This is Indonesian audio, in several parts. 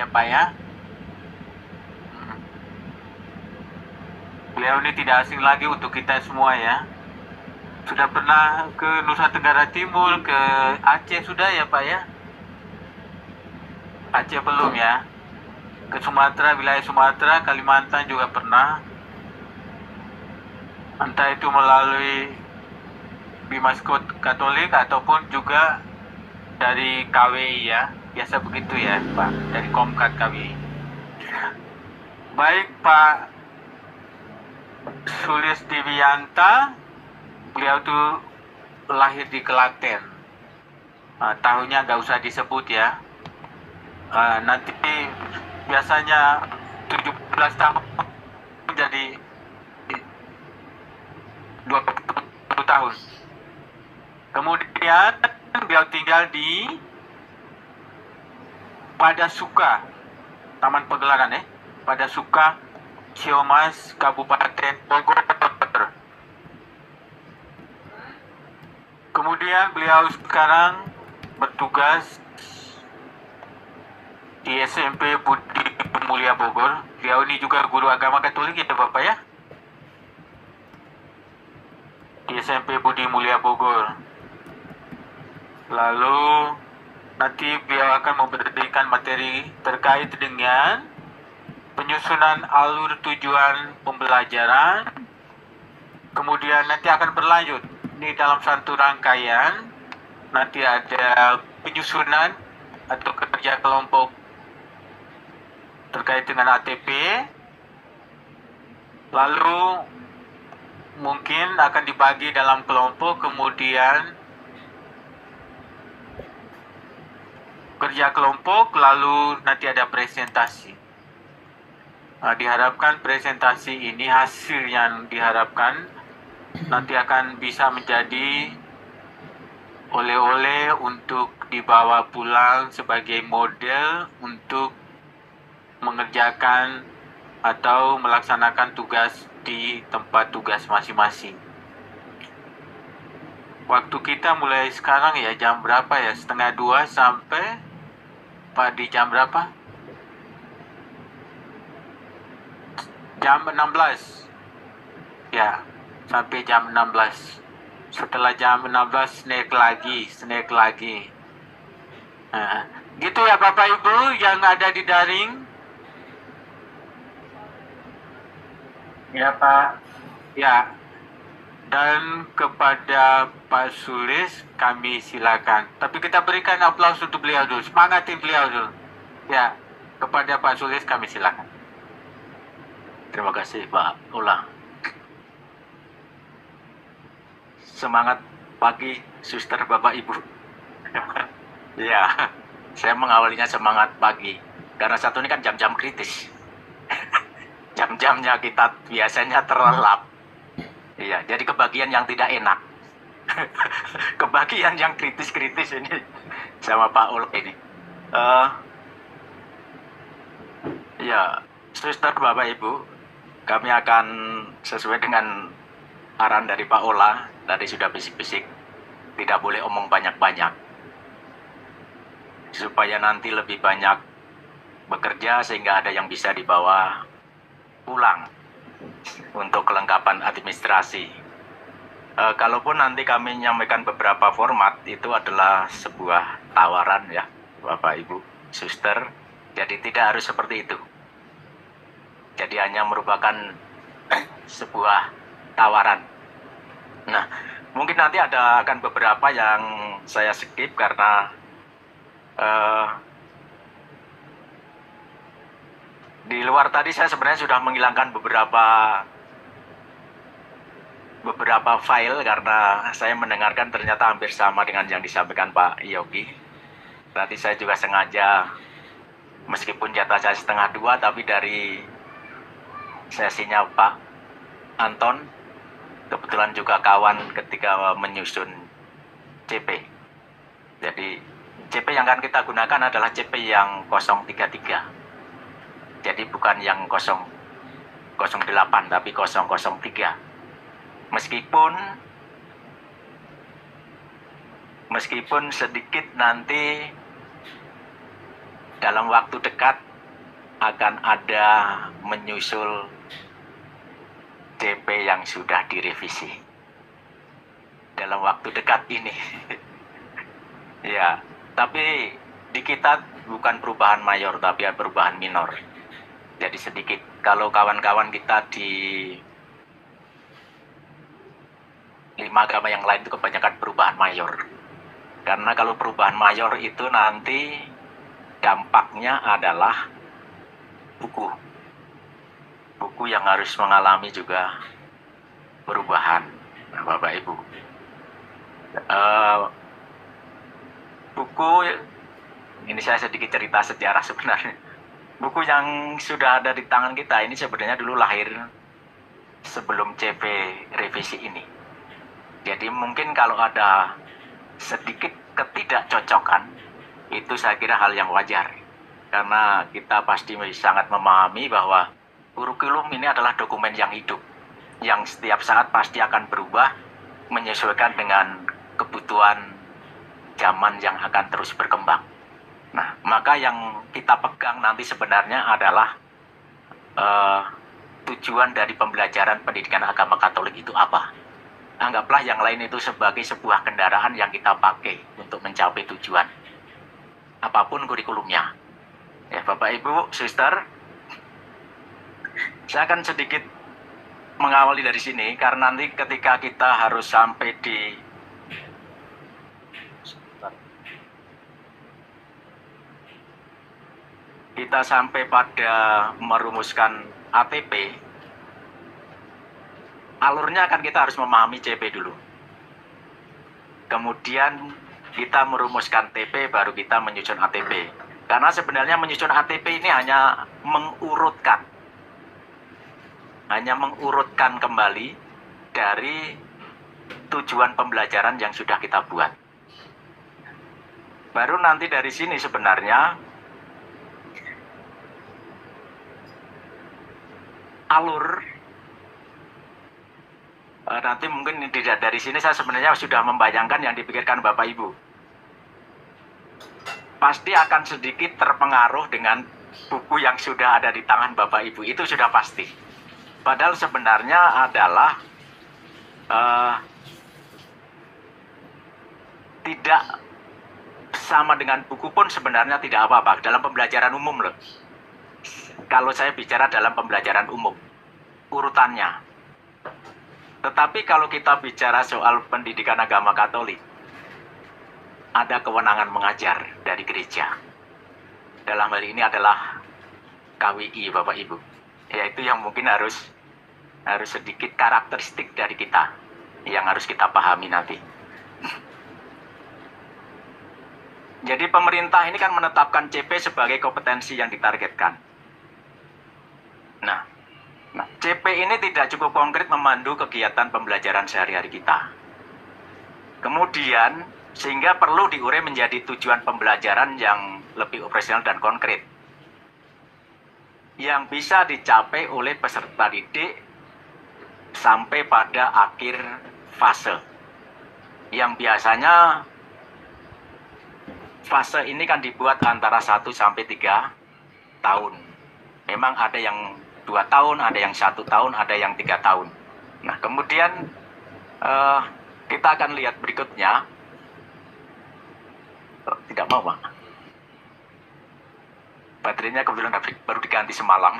ya Pak ya. Beliau ini tidak asing lagi untuk kita semua ya. Sudah pernah ke Nusa Tenggara Timur, ke Aceh sudah ya Pak ya? Aceh belum ya? Ke Sumatera, wilayah Sumatera, Kalimantan juga pernah. Entah itu melalui Bimas Katolik ataupun juga dari KWI ya. Biasa begitu ya Pak, dari Komkat KWI. Baik Pak Sulistiwianta, beliau tuh lahir di Klaten. Tahunnya nggak usah disebut ya. Nanti biasanya 17 tahun menjadi 20 tahun. Kemudian beliau tinggal di Padasuka, Taman Pegelaran Padasuka, Ciamas, Kabupaten Bogor. Kemudian beliau sekarang bertugas di SMP Budi Mulia Bogor. Beliau ini juga guru agama Katolik ya Bapak ya. Di SMP Budi Mulia Bogor. Lalu nanti beliau akan memberikan materi terkait dengan penyusunan alur tujuan pembelajaran. Kemudian nanti akan berlanjut. Ini dalam satu rangkaian. Nanti ada penyusunan atau kerja kelompok terkait dengan ATP. Lalu mungkin akan dibagi dalam kelompok, kemudian kerja kelompok, lalu nanti ada presentasi. Diharapkan presentasi ini, hasil yang diharapkan nanti akan bisa menjadi oleh-oleh untuk dibawa pulang sebagai model untuk mengerjakan atau melaksanakan tugas di tempat tugas masing-masing. Waktu kita mulai sekarang ya, jam berapa ya? 1:30 sampai Pak di jam berapa? Jam 16. Ya, sampai jam 16. Setelah jam 16 snack lagi. Nah, gitu ya Bapak Ibu yang ada di daring. Ya Pak. Ya. Dan kepada Pak Sulis kami silakan. Tapi kita berikan aplaus untuk beliau dulu. Semangatin beliau dulu. Ya, kepada Pak Sulis kami silakan. Terima kasih Pak Ulang. Semangat pagi suster Bapak Ibu. Ya, saya mengawalinya semangat pagi. Karena satu ini kan jam-jam kritis. Jam-jamnya kita biasanya terlelap. Iya, jadi kebagian yang tidak enak. Kebagian yang kritis-kritis ini sama Pak Ul ini. Ya, suster Bapak Ibu, kami akan sesuai dengan arahan dari Pak Ola. Tadi sudah bisik-bisik, tidak boleh omong banyak-banyak. Supaya nanti lebih banyak bekerja sehingga ada yang bisa dibawa pulang untuk kelengkapan administrasi. Kalaupun nanti kami menyampaikan beberapa format, itu adalah sebuah tawaran ya Bapak Ibu Suster. Jadi tidak harus seperti itu. Jadi hanya merupakan sebuah tawaran. Nah, mungkin nanti akan beberapa yang saya skip karena di luar tadi saya sebenarnya sudah menghilangkan beberapa file karena saya mendengarkan ternyata hampir sama dengan yang disampaikan Pak Yogi. Tadi saya juga sengaja, meskipun jatah saya 1:30, tapi dari sesinya Pak Anton, kebetulan juga kawan ketika menyusun CP. Jadi CP yang akan kita gunakan adalah CP yang 033. Jadi bukan yang 008 tapi 003. Meskipun sedikit nanti dalam waktu dekat akan ada menyusul CP yang sudah direvisi dalam waktu dekat ini. Ya, tapi di kita bukan perubahan mayor, tapi perubahan minor. Jadi sedikit, kalau kawan-kawan kita di 5 agama yang lain itu kebanyakan perubahan mayor. Karena kalau perubahan mayor itu nanti dampaknya adalah buku yang harus mengalami juga perubahan. Nah, Bapak Ibu, buku ini saya sedikit cerita sejarah sebenarnya. Buku yang sudah ada di tangan kita ini sebenarnya dulu lahir sebelum CP revisi ini. Jadi mungkin kalau ada sedikit ketidakcocokan, itu saya kira hal yang wajar. Karena kita pasti sangat memahami bahwa kurikulum ini adalah dokumen yang hidup, yang setiap saat pasti akan berubah, menyesuaikan dengan kebutuhan zaman yang akan terus berkembang. Nah, maka yang kita pegang nanti sebenarnya adalah tujuan dari pembelajaran pendidikan agama Katolik itu apa. Anggaplah yang lain itu sebagai sebuah kendaraan yang kita pakai untuk mencapai tujuan. Apapun kurikulumnya. Ya, Bapak, Ibu, Suster, saya akan sedikit mengawali dari sini, karena nanti ketika kita harus sampai di pada merumuskan ATP, alurnya kan kita harus memahami CP dulu. Kemudian kita merumuskan TP, baru kita menyusun ATP. Karena sebenarnya menyusun ATP ini hanya mengurutkan kembali dari tujuan pembelajaran yang sudah kita buat. Baru nanti dari sini sebenarnya alur, nanti mungkin dari sini saya sebenarnya sudah membayangkan yang dipikirkan Bapak Ibu. Pasti akan sedikit terpengaruh dengan buku yang sudah ada di tangan Bapak Ibu, itu sudah pasti. Padahal sebenarnya adalah tidak sama dengan buku pun sebenarnya tidak apa-apa dalam pembelajaran umum loh. Kalau saya bicara dalam pembelajaran umum, urutannya. Tetapi kalau kita bicara soal pendidikan agama Katolik, ada kewenangan mengajar dari gereja. Dalam hal ini adalah KWI, Bapak Ibu. Yaitu yang mungkin harus sedikit karakteristik dari kita, yang harus kita pahami nanti. Jadi pemerintah ini kan menetapkan CP sebagai kompetensi yang ditargetkan. Nah, CP ini tidak cukup konkret memandu kegiatan pembelajaran sehari-hari kita. Kemudian, sehingga perlu diurai menjadi tujuan pembelajaran yang lebih operasional dan konkret, yang bisa dicapai oleh peserta didik sampai pada akhir fase. Yang biasanya fase ini kan dibuat antara 1 sampai 3 tahun. Memang ada yang 2 tahun, ada yang 1 tahun, ada yang 3 tahun. Nah, kemudian kita akan lihat berikutnya. Tidak mau, Pak. Baterainya kebetulan baru diganti semalam.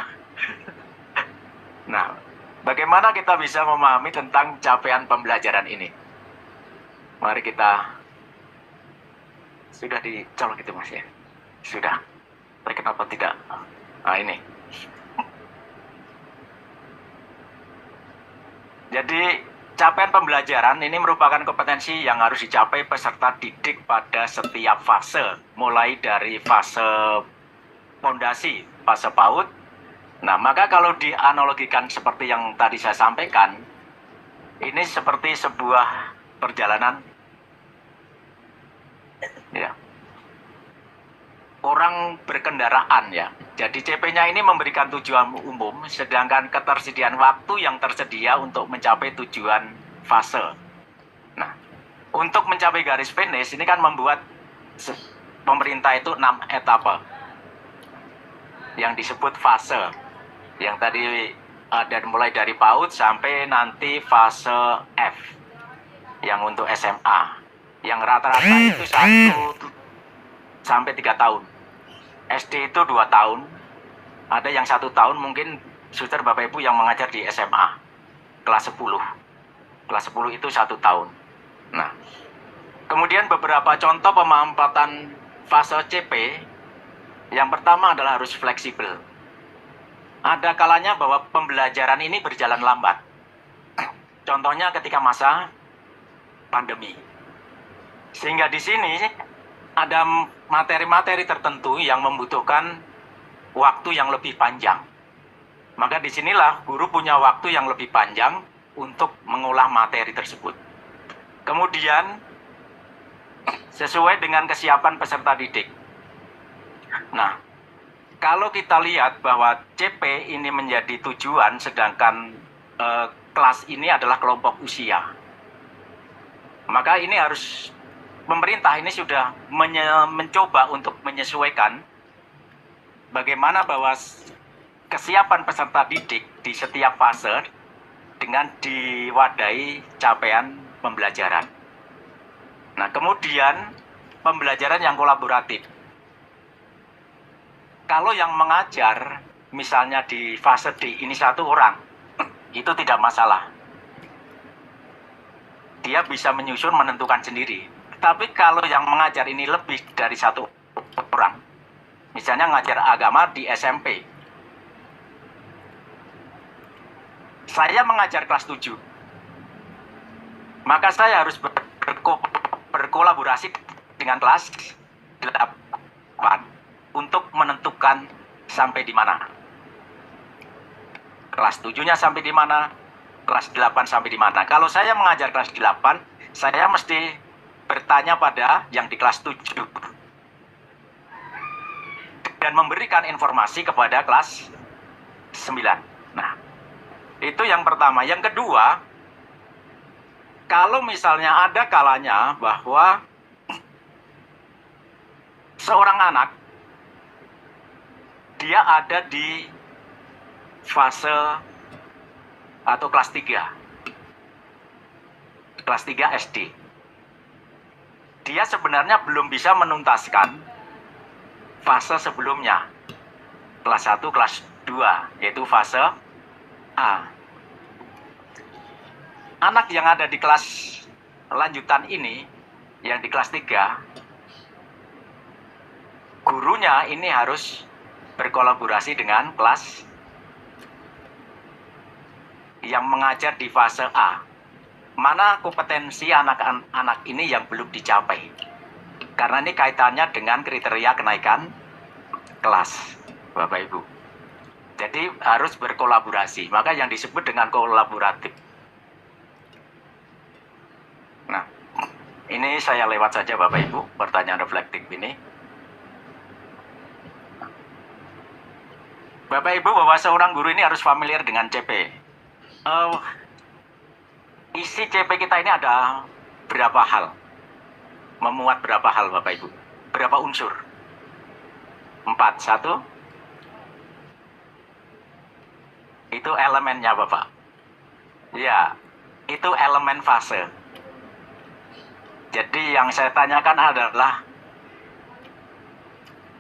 Nah, bagaimana kita bisa memahami tentang capaian pembelajaran ini? Mari kita... Sudah dicolok itu, Mas, ya? Sudah. Tapi kenapa tidak? Nah, ini. Jadi, capaian pembelajaran ini merupakan kompetensi yang harus dicapai peserta didik pada setiap fase. Mulai dari fase fondasi, fase PAUD. Nah, maka kalau dianalogikan seperti yang tadi saya sampaikan, ini seperti sebuah perjalanan, ya, orang berkendaraan, ya. Jadi CP-nya ini memberikan tujuan umum, sedangkan ketersediaan waktu yang tersedia untuk mencapai tujuan fase. Nah, untuk mencapai garis finish ini kan membuat pemerintah itu 6 etapa. yang disebut fase. Yang tadi ada mulai dari PAUD sampai nanti fase F yang untuk SMA. Yang rata-rata itu 1 sampai 3 tahun. SD itu 2 tahun. Ada yang 1 tahun, mungkin suster Bapak Ibu yang mengajar di SMA kelas 10. Kelas 10 itu 1 tahun. Nah, kemudian beberapa contoh pemanfaatan fase CP. Yang pertama adalah harus fleksibel. Ada kalanya bahwa pembelajaran ini berjalan lambat. Contohnya ketika masa pandemi. Sehingga di sini ada materi-materi tertentu yang membutuhkan waktu yang lebih panjang. Maka disinilah guru punya waktu yang lebih panjang untuk mengolah materi tersebut. Kemudian sesuai dengan kesiapan peserta didik. Nah, kalau kita lihat bahwa CP ini menjadi tujuan, sedangkan kelas ini adalah kelompok usia, maka ini harus pemerintah ini sudah mencoba untuk menyesuaikan bagaimana bahwa kesiapan peserta didik di setiap fase dengan diwadahi capaian pembelajaran. Nah, kemudian pembelajaran yang kolaboratif. Kalau yang mengajar, misalnya di fase D ini 1 orang, itu tidak masalah. Dia bisa menyusun, menentukan sendiri. Tapi kalau yang mengajar ini lebih dari 1 orang, misalnya mengajar agama di SMP, saya mengajar kelas 7, maka saya harus berkolaborasi dengan kelas 8 untuk menentukan sampai di mana. Kelas 7-nya sampai di mana, kelas 8 sampai di mana. Kalau saya mengajar kelas 8, saya mesti bertanya pada yang di kelas 7 dan memberikan informasi kepada kelas 9. Nah, itu yang pertama. Yang kedua, kalau misalnya ada kalanya bahwa seorang anak dia ada di fase atau kelas 3. Kelas 3 SD. Dia sebenarnya belum bisa menuntaskan fase sebelumnya. Kelas 1, kelas 2, yaitu fase A. Anak yang ada di kelas lanjutan ini, yang di kelas 3, gurunya ini harus berkolaborasi dengan kelas yang mengajar di fase A. Mana kompetensi anak-anak ini yang belum dicapai. Karena ini kaitannya dengan kriteria kenaikan kelas, Bapak Ibu. Jadi harus berkolaborasi. Maka yang disebut dengan kolaboratif. Nah, ini saya lewat saja Bapak Ibu, pertanyaan reflektif ini. Bapak Ibu, bahwa seorang guru ini harus familiar dengan CP. Isi CP kita ini ada berapa hal? Memuat berapa hal Bapak Ibu? Berapa unsur? 4. 1. Itu elemennya Bapak. Ya, itu elemen fase. Jadi yang saya tanyakan adalah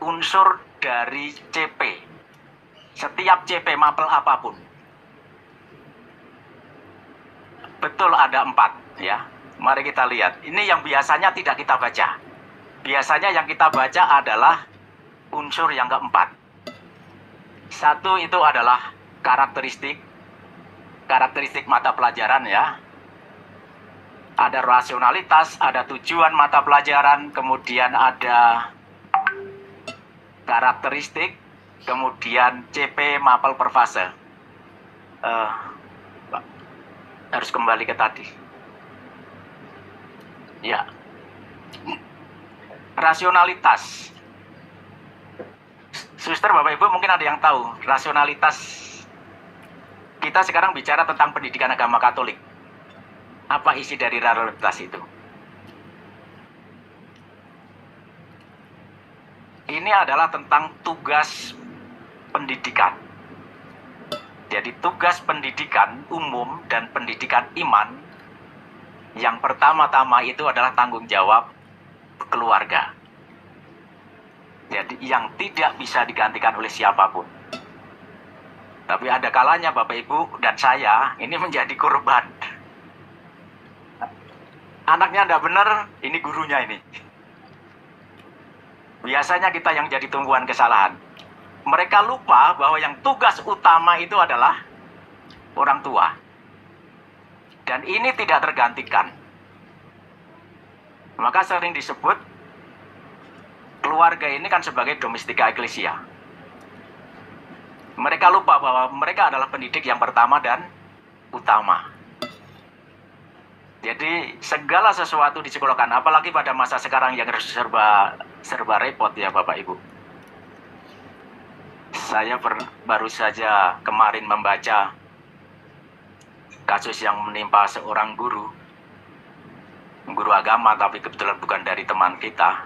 unsur dari CP. Setiap CP mapel apapun. Betul ada 4 ya. Mari kita lihat. Ini yang biasanya tidak kita baca. Biasanya yang kita baca adalah unsur yang keempat. 1 itu adalah karakteristik mata pelajaran ya. Ada rasionalitas, ada tujuan mata pelajaran, kemudian ada karakteristik, kemudian CP mapel per fase. Harus kembali ke tadi. Ya. Rasionalitas. Suster, Bapak Ibu mungkin ada yang tahu. Rasionalitas. Kita sekarang bicara tentang pendidikan agama Katolik. Apa isi dari rasionalitas itu? Ini adalah tentang tugas pendidikan. Jadi tugas pendidikan umum dan pendidikan iman yang pertama-tama itu adalah tanggung jawab keluarga. Jadi yang tidak bisa digantikan oleh siapapun. Tapi ada kalanya Bapak Ibu dan saya ini menjadi korban. Anaknya tidak benar, ini gurunya ini. Biasanya kita yang jadi tumpuan kesalahan. Mereka lupa bahwa yang tugas utama itu adalah orang tua. Dan ini tidak tergantikan. Maka sering disebut keluarga ini kan sebagai domestika eklesia. Mereka lupa bahwa mereka adalah pendidik yang pertama dan utama. Jadi segala sesuatu disekolahkan, apalagi pada masa sekarang yang serba repot ya Bapak Ibu. Saya baru saja kemarin membaca kasus yang menimpa seorang guru agama, tapi kebetulan bukan dari teman kita,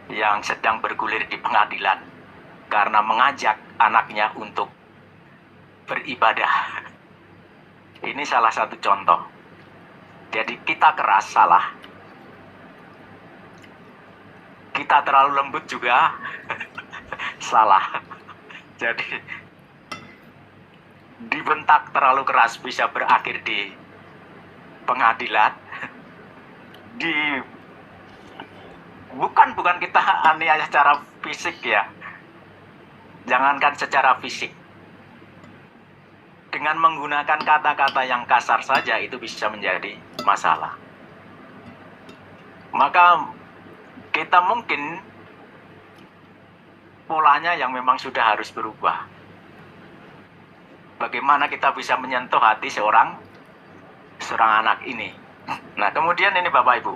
yang sedang bergulir di pengadilan karena mengajak anaknya untuk beribadah. Ini salah satu contoh. Jadi kita keras salah, kita terlalu lembut juga salah. Jadi dibentak terlalu keras bisa berakhir di pengadilan. Bukan kita aniaya secara fisik ya. Jangankan secara fisik. Dengan menggunakan kata-kata yang kasar saja itu bisa menjadi masalah. Maka kita mungkin polanya yang memang sudah harus berubah. Bagaimana kita bisa menyentuh hati seorang anak ini. Nah, kemudian ini Bapak Ibu.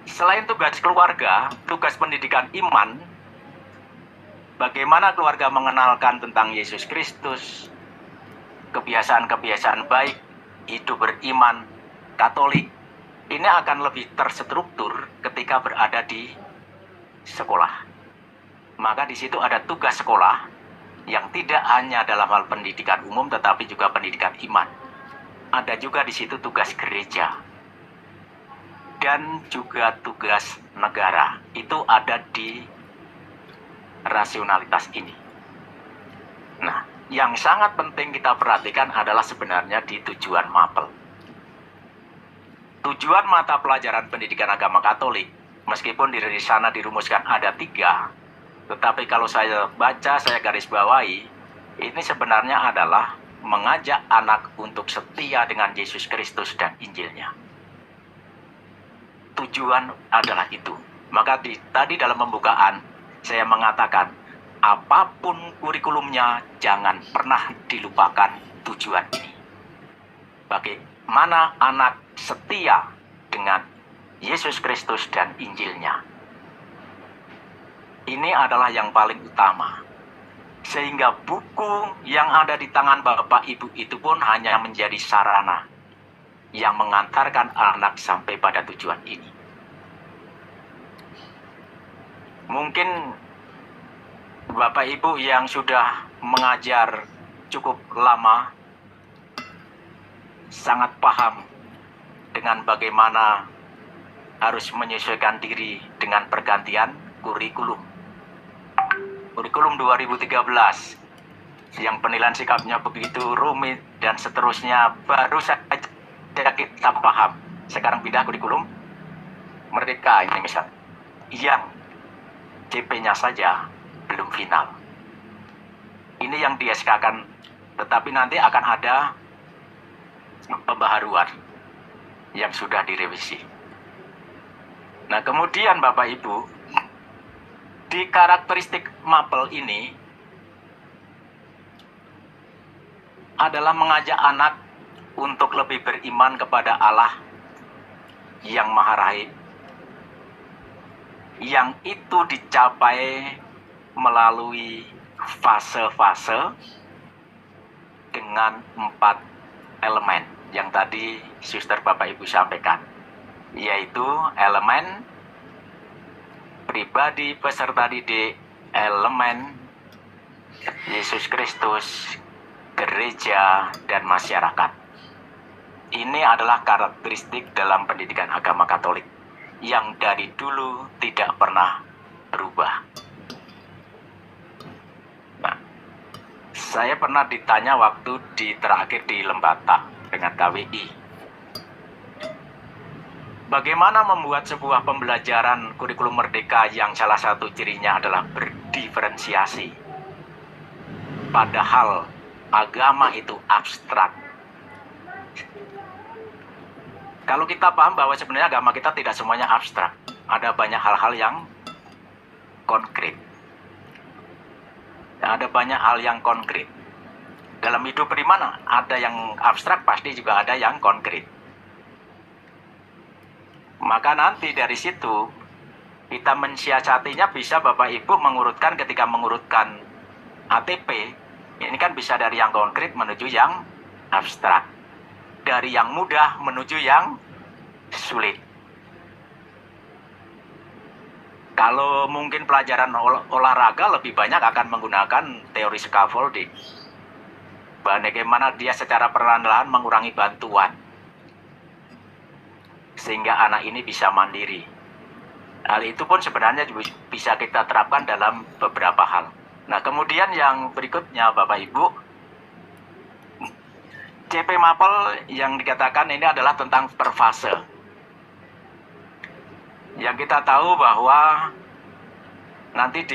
Selain tugas keluarga, tugas pendidikan iman, bagaimana keluarga mengenalkan tentang Yesus Kristus, kebiasaan-kebiasaan baik, hidup beriman, Katolik, ini akan lebih terstruktur ketika berada di sekolah. Maka di situ ada tugas sekolah yang tidak hanya dalam hal pendidikan umum tetapi juga pendidikan iman. Ada juga di situ tugas gereja dan juga tugas negara. Itu ada di rasionalitas ini. Nah, yang sangat penting kita perhatikan adalah sebenarnya di tujuan mapel. Tujuan mata pelajaran pendidikan agama Katolik, meskipun di sana dirumuskan ada 3, tetapi kalau saya baca, saya garis bawahi, ini sebenarnya adalah mengajak anak untuk setia dengan Yesus Kristus dan Injilnya. Tujuan adalah itu. Maka tadi dalam pembukaan, saya mengatakan, apapun kurikulumnya, jangan pernah dilupakan tujuan ini. Bagaimana anak setia dengan Yesus Kristus dan Injilnya. Ini adalah yang paling utama. Sehingga buku yang ada di tangan Bapak Ibu itu pun hanya menjadi sarana yang mengantarkan anak sampai pada tujuan ini. Mungkin Bapak Ibu yang sudah mengajar cukup lama sangat paham dengan bagaimana harus menyesuaikan diri dengan pergantian kurikulum. Kurikulum 2013 yang penilaian sikapnya begitu rumit dan seterusnya, baru saja kita paham. Sekarang pindah kurikulum Merdeka ini misal, yang CP-nya saja belum final. Ini yang di SK-kan, tetapi nanti akan ada pembaharuan yang sudah direvisi. Nah, kemudian Bapak Ibu, di karakteristik mapel ini adalah mengajak anak untuk lebih beriman kepada Allah yang Maha Rahim, yang itu dicapai melalui fase-fase dengan 4 elemen yang tadi Suster Bapak Ibu sampaikan, yaitu elemen pribadi peserta didik, elemen Yesus Kristus, gereja, dan masyarakat. Ini adalah karakteristik dalam pendidikan agama Katolik yang dari dulu tidak pernah berubah. Nah, saya pernah ditanya waktu terakhir di Lembata dengan KWI, bagaimana membuat sebuah pembelajaran kurikulum merdeka yang salah satu cirinya adalah berdiferensiasi, padahal agama itu abstrak. Kalau kita paham bahwa sebenarnya agama kita tidak semuanya abstrak, ada banyak hal-hal yang konkret. Ada banyak hal yang konkret. Dalam hidup beriman ada yang abstrak, pasti juga ada yang konkret. Maka nanti dari situ kita mensiasatinya bisa Bapak Ibu mengurutkan, ketika mengurutkan ATP, ini kan bisa dari yang konkret menuju yang abstrak. Dari yang mudah menuju yang sulit. Kalau mungkin pelajaran olahraga lebih banyak akan menggunakan teori scaffolding. Bagaimana dia secara perlahan-lahan mengurangi bantuan. Sehingga anak ini bisa mandiri. Hal itu pun sebenarnya bisa kita terapkan dalam beberapa hal. Nah, kemudian yang berikutnya Bapak Ibu, CP Mapel yang dikatakan ini adalah tentang per fase. Yang kita tahu bahwa nanti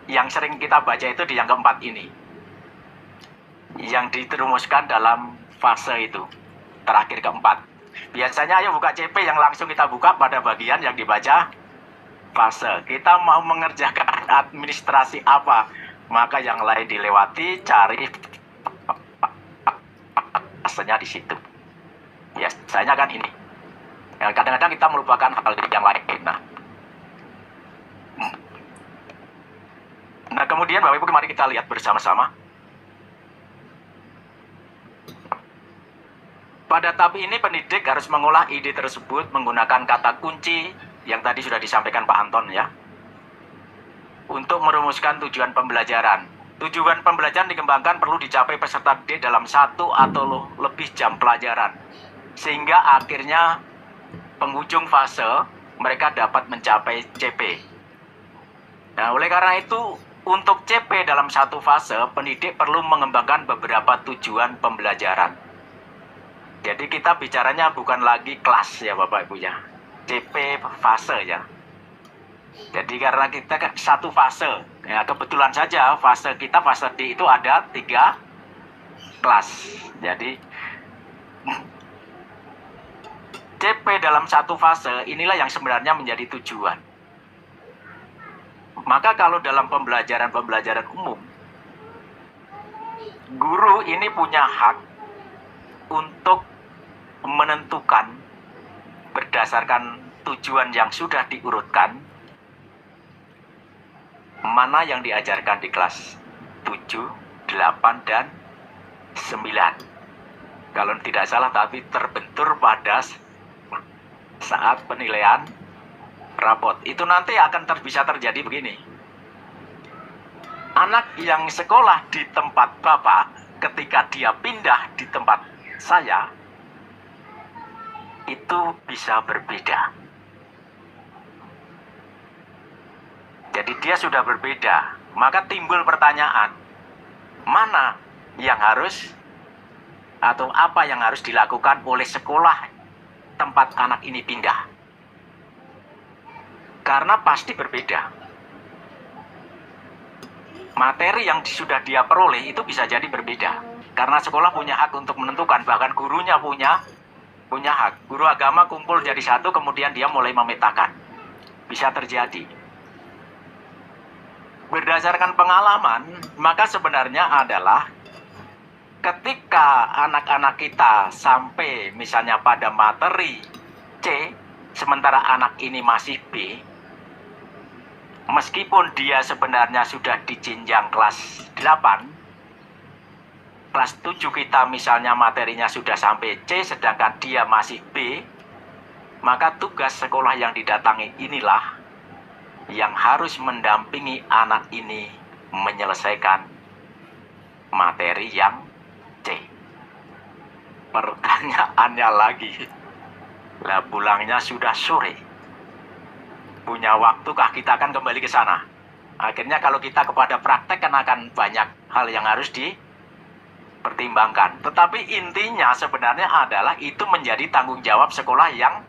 yang sering kita baca itu di yang keempat ini, yang diterumuskan dalam fase itu, terakhir keempat. Biasanya ayo buka CP yang langsung kita buka pada bagian yang dibaca fase. Kita mau mengerjakan administrasi apa, maka yang lain dilewati, cari fasenya di situ. Biasanya kan ini. Kadang-kadang kita melupakan hal yang lain. Nah, kemudian Bapak Ibu, mari kita lihat bersama-sama. Pada tahap ini pendidik harus mengolah ide tersebut menggunakan kata kunci yang tadi sudah disampaikan Pak Anton ya. Untuk merumuskan tujuan pembelajaran. Tujuan pembelajaran dikembangkan perlu dicapai peserta didik dalam 1 atau lebih jam pelajaran. Sehingga akhirnya penghujung fase mereka dapat mencapai CP. Nah, oleh karena itu untuk CP dalam satu fase, pendidik perlu mengembangkan beberapa tujuan pembelajaran. Jadi kita bicaranya bukan lagi kelas ya Bapak Ibu ya. CP fase ya. Jadi karena kita satu fase, ya kebetulan saja fase kita, fase D itu ada 3 kelas. Jadi CP dalam satu fase inilah yang sebenarnya menjadi tujuan. Maka kalau dalam pembelajaran umum, guru ini punya hak untuk menentukan berdasarkan tujuan yang sudah diurutkan, mana yang diajarkan di kelas 7, 8, dan 9. Kalau tidak salah, tapi terbentur pada saat penilaian rapot. Itu nanti akan bisa terjadi begini. Anak yang sekolah di tempat Bapak, ketika dia pindah di tempat saya, itu bisa berbeda. Jadi dia sudah berbeda, maka timbul pertanyaan, mana yang harus atau apa yang harus dilakukan oleh sekolah tempat anak ini pindah? Karena pasti berbeda. Materi yang sudah dia peroleh itu bisa jadi berbeda. Karena sekolah punya hak untuk menentukan, bahkan gurunya punya hak. Guru agama kumpul jadi satu, kemudian dia mulai memetakan. Bisa terjadi. Berdasarkan pengalaman, maka sebenarnya adalah ketika anak-anak kita sampai misalnya pada materi C, sementara anak ini masih B, meskipun dia sebenarnya sudah di jenjang kelas 8, kelas 7 kita misalnya materinya sudah sampai C, sedangkan dia masih B, maka tugas sekolah yang didatangi inilah yang harus mendampingi anak ini menyelesaikan materi yang C. Pertanyaannya lagi, lah pulangnya sudah sore. Punya waktukah kita akan kembali ke sana? Akhirnya kalau kita kepada praktek kan akan banyak hal yang harus dipertimbangkan. Tetapi intinya sebenarnya adalah itu menjadi tanggung jawab sekolah yang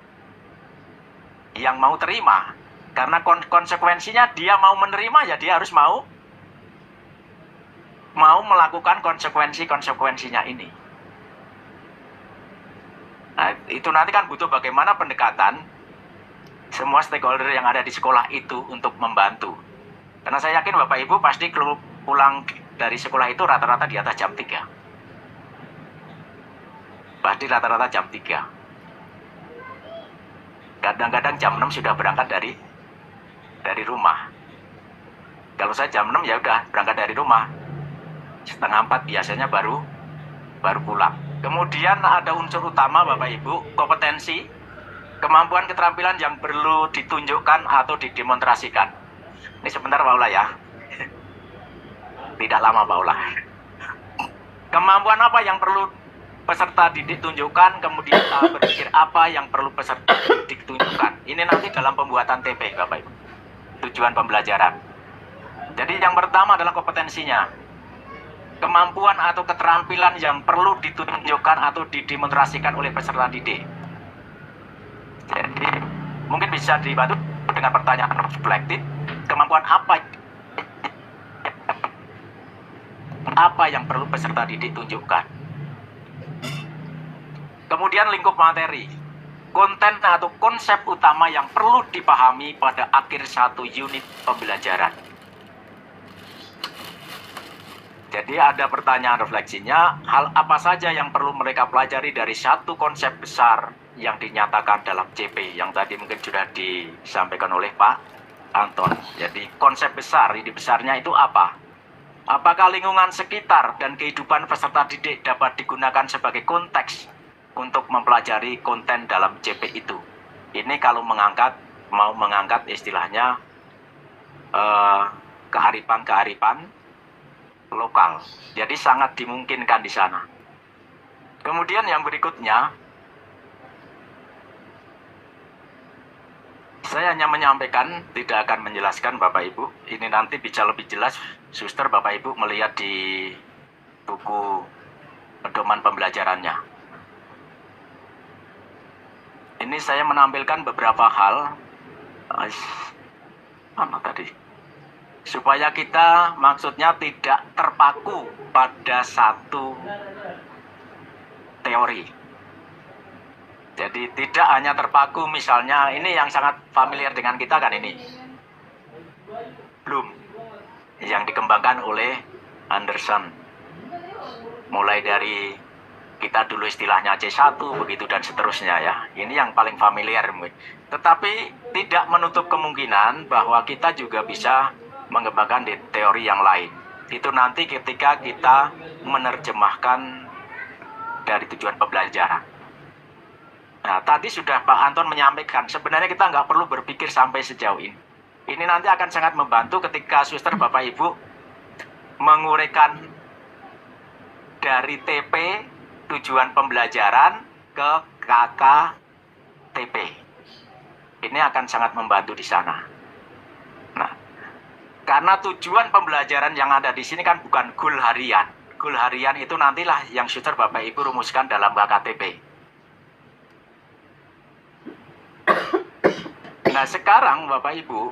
mau terima. Karena konsekuensinya dia mau menerima ya dia harus mau melakukan konsekuensinya ini. Nah, itu nanti kan butuh bagaimana pendekatan semua stakeholder yang ada di sekolah itu untuk membantu. Karena saya yakin Bapak Ibu pasti pulang dari sekolah itu rata-rata di atas jam 3. Pasti rata-rata jam 3. Kadang-kadang jam 6 sudah berangkat dari rumah. Kalau saya jam 6 ya udah berangkat dari rumah. Setengah 4 biasanya baru pulang. Kemudian ada unsur utama Bapak Ibu, kompetensi, kemampuan keterampilan yang perlu ditunjukkan atau didemonstrasikan. Ini sebentar Pak Ula ya. Tidak lama Pak Ula. Kemampuan apa yang perlu peserta didik tunjukkan, kemudian tahap berpikir apa yang perlu peserta didik tunjukkan. Ini nanti dalam pembuatan TP Bapak Ibu. Tujuan pembelajaran. Jadi yang pertama adalah kompetensinya. Kemampuan atau keterampilan yang perlu ditunjukkan atau didemonstrasikan oleh peserta didik. Jadi mungkin bisa dibantu dengan pertanyaan reflektif. Kemampuan apa yang perlu peserta didik tunjukkan. Kemudian lingkup materi. Konten atau konsep utama yang perlu dipahami pada akhir satu unit pembelajaran. Jadi ada pertanyaan refleksinya, hal apa saja yang perlu mereka pelajari dari satu konsep besar yang dinyatakan dalam CP, yang tadi mungkin sudah disampaikan oleh Pak Anton. Jadi konsep besar, ini besarnya itu apa? Apakah lingkungan sekitar dan kehidupan peserta didik dapat digunakan sebagai konteks untuk mempelajari konten dalam CP itu? Ini kalau mau mengangkat istilahnya kearifan lokal. Jadi sangat dimungkinkan di sana. Kemudian yang berikutnya, saya hanya menyampaikan, tidak akan menjelaskan Bapak Ibu. Ini nanti bisa lebih jelas, suster Bapak Ibu melihat di buku pedoman pembelajarannya. Ini saya menampilkan beberapa hal. Mana tadi? Supaya kita maksudnya tidak terpaku pada satu teori. Jadi tidak hanya terpaku misalnya ini yang sangat familiar dengan kita kan ini. Bloom yang dikembangkan oleh Anderson. Mulai dari kita dulu istilahnya C1 begitu dan seterusnya ya. Ini yang paling familiar. Tetapi tidak menutup kemungkinan bahwa kita juga bisa mengembangkan di teori yang lain. Itu nanti ketika kita menerjemahkan dari tujuan pembelajaran. Nah, tadi sudah Pak Anton menyampaikan, sebenarnya kita nggak perlu berpikir sampai sejauh ini. Ini nanti akan sangat membantu ketika suster Bapak Ibu menguraikan dari TP tujuan pembelajaran ke KKTP. Ini akan sangat membantu di sana. Nah, karena tujuan pembelajaran yang ada di sini kan bukan goal harian. Goal harian itu nantilah yang suster Bapak Ibu rumuskan dalam KKTP. Nah sekarang Bapak Ibu,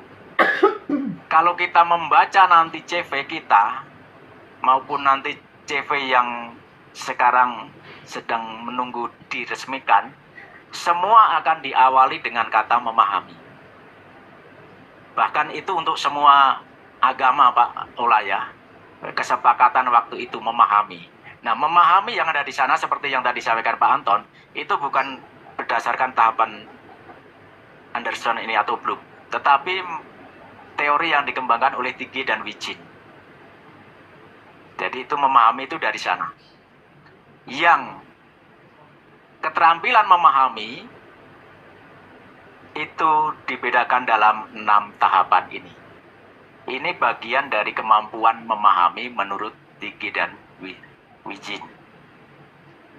kalau kita membaca nanti CV kita, maupun nanti CV yang sekarang sedang menunggu diresmikan, semua akan diawali dengan kata memahami. Bahkan itu untuk semua agama Pak Ola ya, kesepakatan waktu itu memahami. Nah memahami yang ada di sana seperti yang tadi disampaikan Pak Anton, itu bukan berdasarkan tahapan Anderson ini atau Bloom, tetapi teori yang dikembangkan oleh Tiggy dan Wijin. Jadi itu memahami itu dari sana. Yang keterampilan memahami itu dibedakan dalam 6 tahapan ini. Ini bagian dari kemampuan memahami menurut Diki dan Wijin.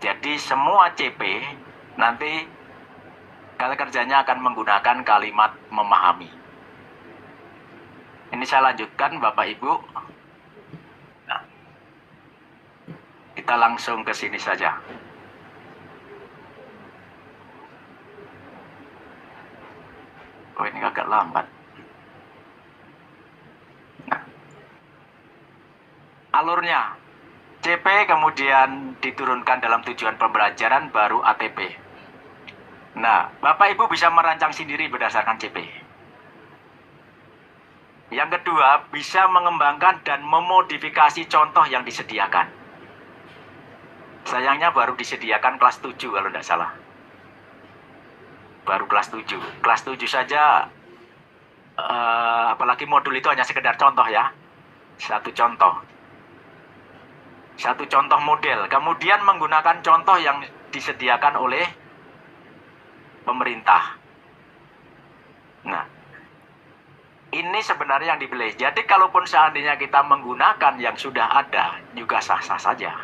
Jadi semua CP nanti kali kerjanya akan menggunakan kalimat memahami. Ini saya lanjutkan Bapak Ibu. Nah, kita langsung ke sini saja. Oh, ini agak lambat. Nah, alurnya CP kemudian diturunkan dalam tujuan pembelajaran baru ATP. Nah, Bapak Ibu bisa merancang sendiri berdasarkan CP. Yang kedua, bisa mengembangkan dan memodifikasi contoh yang disediakan. Sayangnya baru disediakan kelas 7 kalau tidak salah. Baru kelas 7. Kelas 7 saja, apalagi modul itu hanya sekedar contoh ya. Satu contoh model. Kemudian menggunakan contoh yang disediakan oleh pemerintah. Nah, ini sebenarnya yang dipilih. Jadi kalaupun seandainya kita menggunakan yang sudah ada, juga sah-sah saja.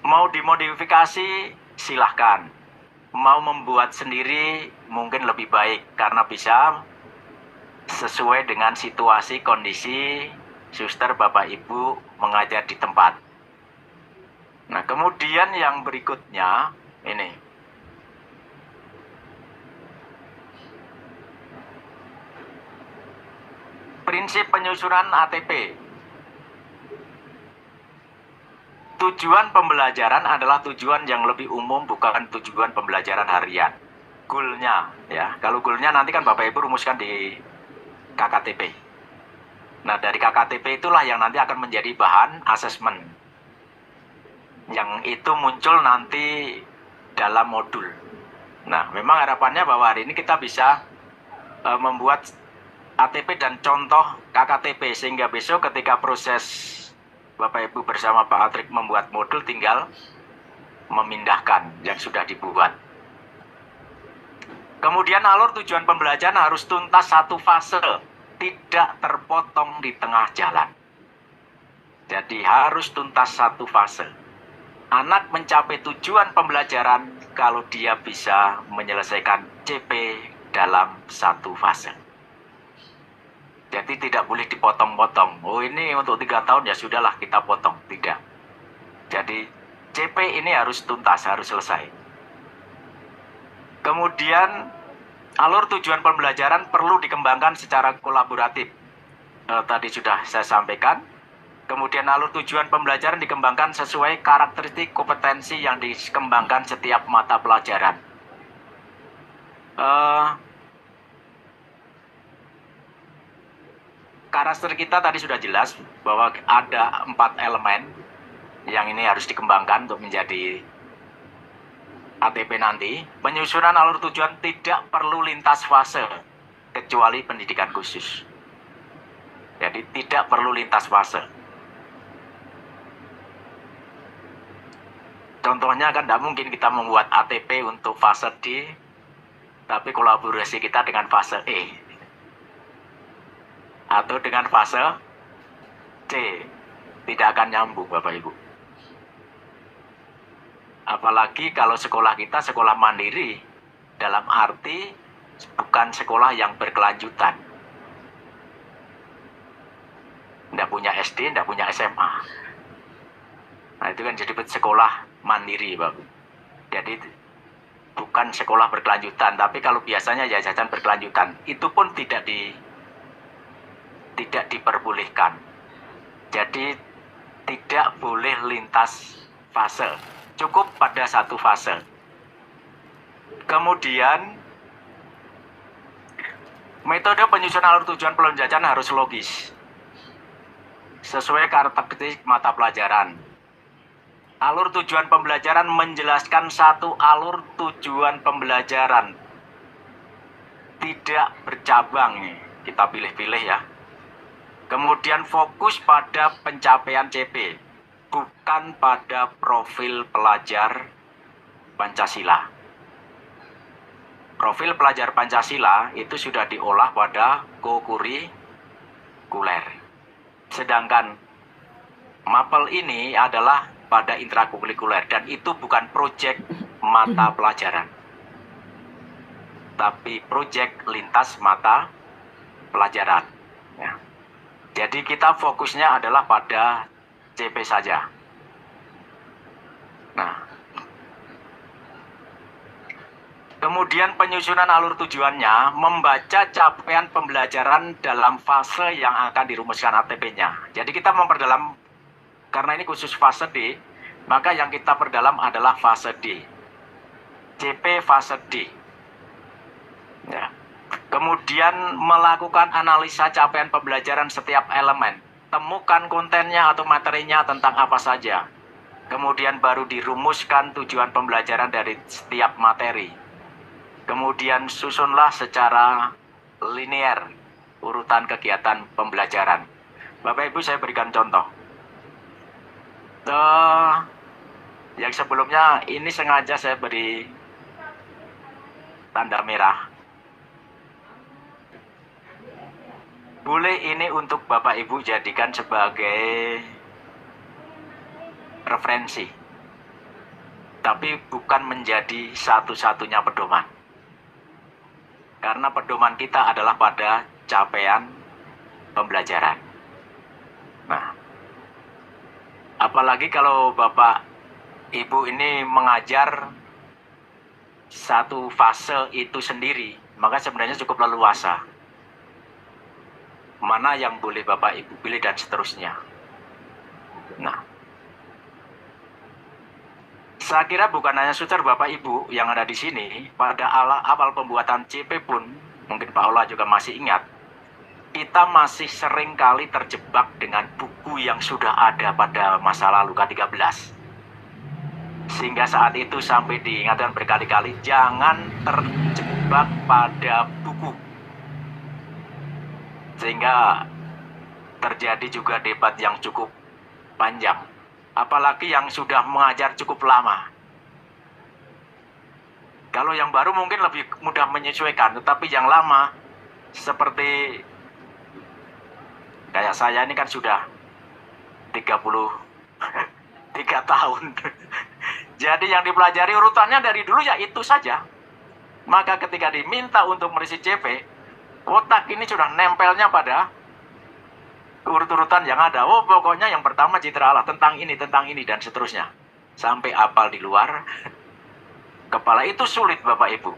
Mau dimodifikasi, silahkan. Mau membuat sendiri, mungkin lebih baik. Karena bisa sesuai dengan situasi, kondisi, suster, Bapak, Ibu mengajar di tempat. Nah, kemudian yang berikutnya, ini. Prinsip penyusunan ATP. Tujuan pembelajaran adalah tujuan yang lebih umum, bukan tujuan pembelajaran harian. Goalnya, ya. Kalau goalnya nanti kan Bapak Ibu rumuskan di KKTP. Nah, dari KKTP itulah yang nanti akan menjadi bahan asesmen. Yang itu muncul nanti dalam modul. Nah, memang harapannya bahwa hari ini kita bisa membuat ATP dan contoh KKTP, sehingga besok ketika proses Bapak Ibu bersama Pak Atrik membuat modul, tinggal memindahkan yang sudah dibuat. Kemudian alur tujuan pembelajaran harus tuntas satu fase, tidak terpotong di tengah jalan. Jadi harus tuntas satu fase. Anak mencapai tujuan pembelajaran kalau dia bisa menyelesaikan CP dalam satu fase. Jadi tidak boleh dipotong-potong. Oh, ini untuk 3 tahun ya sudahlah kita potong. Tidak. Jadi CP ini harus tuntas, harus selesai. Kemudian alur tujuan pembelajaran perlu dikembangkan secara kolaboratif. Tadi sudah saya sampaikan. Kemudian alur tujuan pembelajaran dikembangkan sesuai karakteristik kompetensi yang dikembangkan setiap mata pelajaran. Karakter kita tadi sudah jelas bahwa ada 4 elemen yang ini harus dikembangkan untuk menjadi ATP nanti. Penyusunan alur tujuan tidak perlu lintas fase kecuali pendidikan khusus. Jadi tidak perlu lintas fase. Contohnya kan tidak mungkin kita membuat ATP untuk fase D, tapi kolaborasi kita dengan fase E. Atau dengan fase C. Tidak akan nyambung Bapak Ibu. Apalagi kalau sekolah kita sekolah mandiri, dalam arti bukan sekolah yang berkelanjutan. Tidak punya SD, tidak punya SMA. Nah, itu kan jadi sekolah mandiri, Bapak. Jadi bukan sekolah berkelanjutan, tapi kalau biasanya yayasan berkelanjutan, itu pun tidak diperbolehkan. Jadi tidak boleh lintas fase, cukup pada satu fase. Kemudian metode penyusunan alur tujuan pembelajaran harus logis, sesuai karakteristik mata pelajaran. Alur tujuan pembelajaran menjelaskan satu alur tujuan pembelajaran, tidak bercabang nih. Kita pilih-pilih ya. Kemudian fokus pada pencapaian CP, bukan pada profil pelajar Pancasila. Profil pelajar Pancasila itu sudah diolah pada kokurikuler. Sedangkan MAPEL ini adalah pada intrakurikuler dan itu bukan proyek mata pelajaran, tapi proyek lintas mata pelajaran. Ya. Jadi kita fokusnya adalah pada CP saja. Nah, kemudian penyusunan alur tujuannya membaca capaian pembelajaran dalam fase yang akan dirumuskan ATP-nya. Jadi kita memperdalam, karena ini khusus fase D, maka yang kita perdalam adalah fase D. CP fase D. Ya. Kemudian melakukan analisa capaian pembelajaran setiap elemen. Temukan kontennya atau materinya tentang apa saja. Kemudian baru dirumuskan tujuan pembelajaran dari setiap materi. Kemudian susunlah secara linear urutan kegiatan pembelajaran. Bapak Ibu, saya berikan contoh. Yang sebelumnya ini sengaja saya beri tanda merah. Boleh ini untuk Bapak Ibu jadikan sebagai referensi, tapi bukan menjadi satu-satunya pedoman. Karena pedoman kita adalah pada capaian pembelajaran. Nah, apalagi kalau Bapak Ibu ini mengajar satu fase itu sendiri, maka sebenarnya cukup leluasa. Mana yang boleh Bapak Ibu pilih dan seterusnya. Nah, saya kira bukan hanya suster Bapak Ibu yang ada di sini, pada awal pembuatan CP pun, mungkin Pak Ola juga masih ingat, kita masih sering kali terjebak dengan buku yang sudah ada pada masa lalu K13. Sehingga saat itu sampai diingatkan berkali-kali, jangan terjebak pada buku. Sehingga terjadi juga debat yang cukup panjang. Apalagi yang sudah mengajar cukup lama. Kalau yang baru mungkin lebih mudah menyesuaikan, tetapi yang lama seperti kayak saya ini kan sudah 33 tahun. Jadi yang dipelajari urutannya dari dulu ya itu saja. Maka ketika diminta untuk merisi CP, otak ini sudah nempelnya pada urut-urutan yang ada. Oh, pokoknya yang pertama citra Allah, tentang ini, dan seterusnya. Sampai hafal di luar kepala. Itu sulit Bapak Ibu.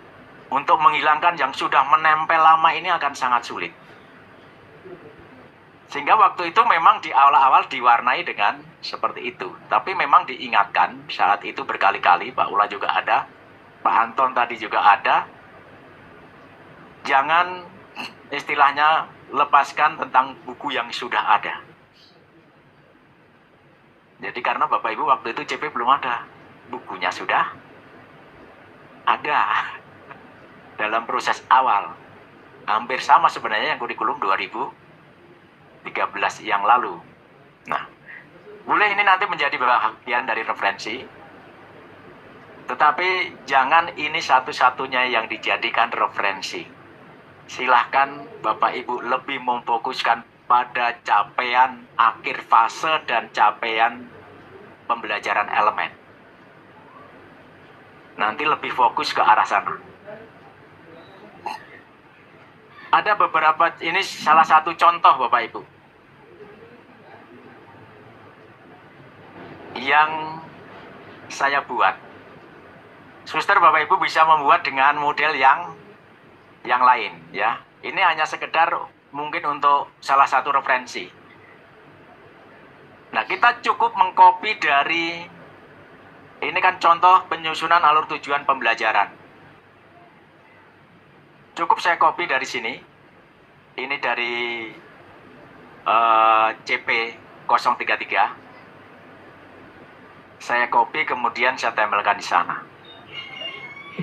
Untuk menghilangkan yang sudah menempel lama ini akan sangat sulit. Sehingga waktu itu memang di awal-awal diwarnai dengan seperti itu. Tapi memang diingatkan saat itu berkali-kali, Pak Ula juga ada, Pak Anton tadi juga ada. Jangan istilahnya lepaskan tentang buku yang sudah ada. Jadi karena Bapak Ibu waktu itu CP belum ada, bukunya sudah ada dalam proses awal. Hampir sama sebenarnya yang kurikulum 2013 yang lalu. Nah, boleh ini nanti menjadi bagian dari referensi, tetapi jangan ini satu-satunya yang dijadikan referensi. Silahkan Bapak Ibu lebih memfokuskan pada capaian akhir fase dan capaian pembelajaran elemen. Nanti lebih fokus ke arah sana. Ada beberapa, ini salah satu contoh Bapak Ibu yang saya buat. Suster Bapak Ibu bisa membuat dengan model yang lain ya. Ini hanya sekedar mungkin untuk salah satu referensi. Nah, kita cukup mengcopy dari ini kan contoh penyusunan alur tujuan pembelajaran. Cukup saya copy dari sini. Ini dari CP 033. Saya copy kemudian saya tempelkan di sana.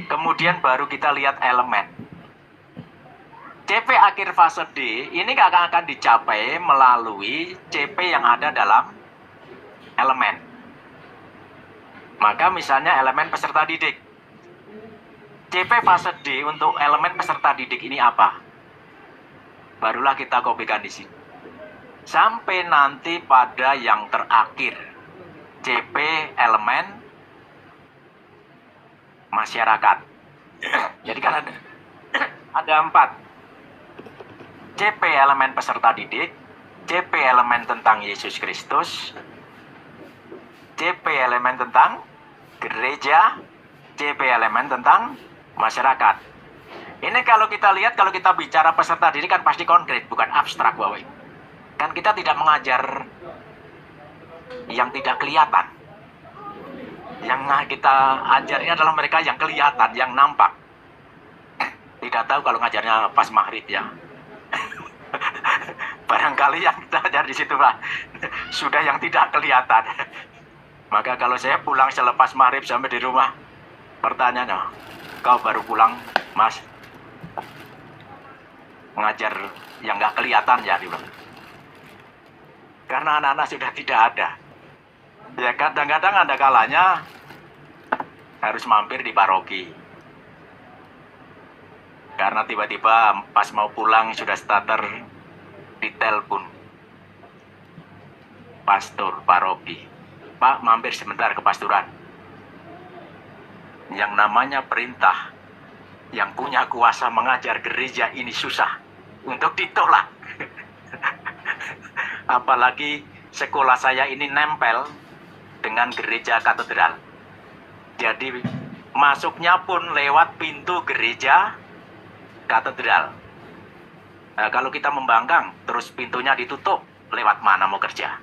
Kemudian baru kita lihat elemen. CP akhir fase D ini akan dicapai melalui CP yang ada dalam elemen. Maka misalnya elemen peserta didik. CP fase D untuk elemen peserta didik ini apa? Barulah kita kopikan di sini. Sampai nanti pada yang terakhir, CP elemen masyarakat. Jadi kan ada 4. CP elemen peserta didik, CP elemen tentang Yesus Kristus, CP elemen tentang gereja, CP elemen tentang masyarakat. Ini kalau kita lihat, kalau kita bicara peserta didik kan pasti konkret, bukan abstrak, Bapak Ibu. Kan kita tidak mengajar yang tidak kelihatan. Yang kita ajar ini adalah mereka yang kelihatan, yang nampak. Tidak tahu kalau ngajarnya pas maghrib ya. Barangkali yang kita ajar di situ Pak sudah yang tidak kelihatan. Maka kalau saya pulang selepas maghrib sampai di rumah, pertanyaannya, kau baru pulang Mas? Ngajar yang nggak kelihatan ya, dibilang. Karena anak-anak sudah tidak ada. Ya kadang-kadang ada kalanya harus mampir di paroki. Karena tiba-tiba pas mau pulang sudah starter ditelepon pastor paroki, Pak mampir sebentar ke pastoran. Yang namanya perintah, yang punya kuasa mengajar gereja ini susah untuk ditolak. Apalagi sekolah saya ini nempel dengan gereja katedral. Jadi masuknya pun lewat pintu gereja katedral. Nah, kalau kita membangkang, terus pintunya ditutup, lewat mana mau kerja?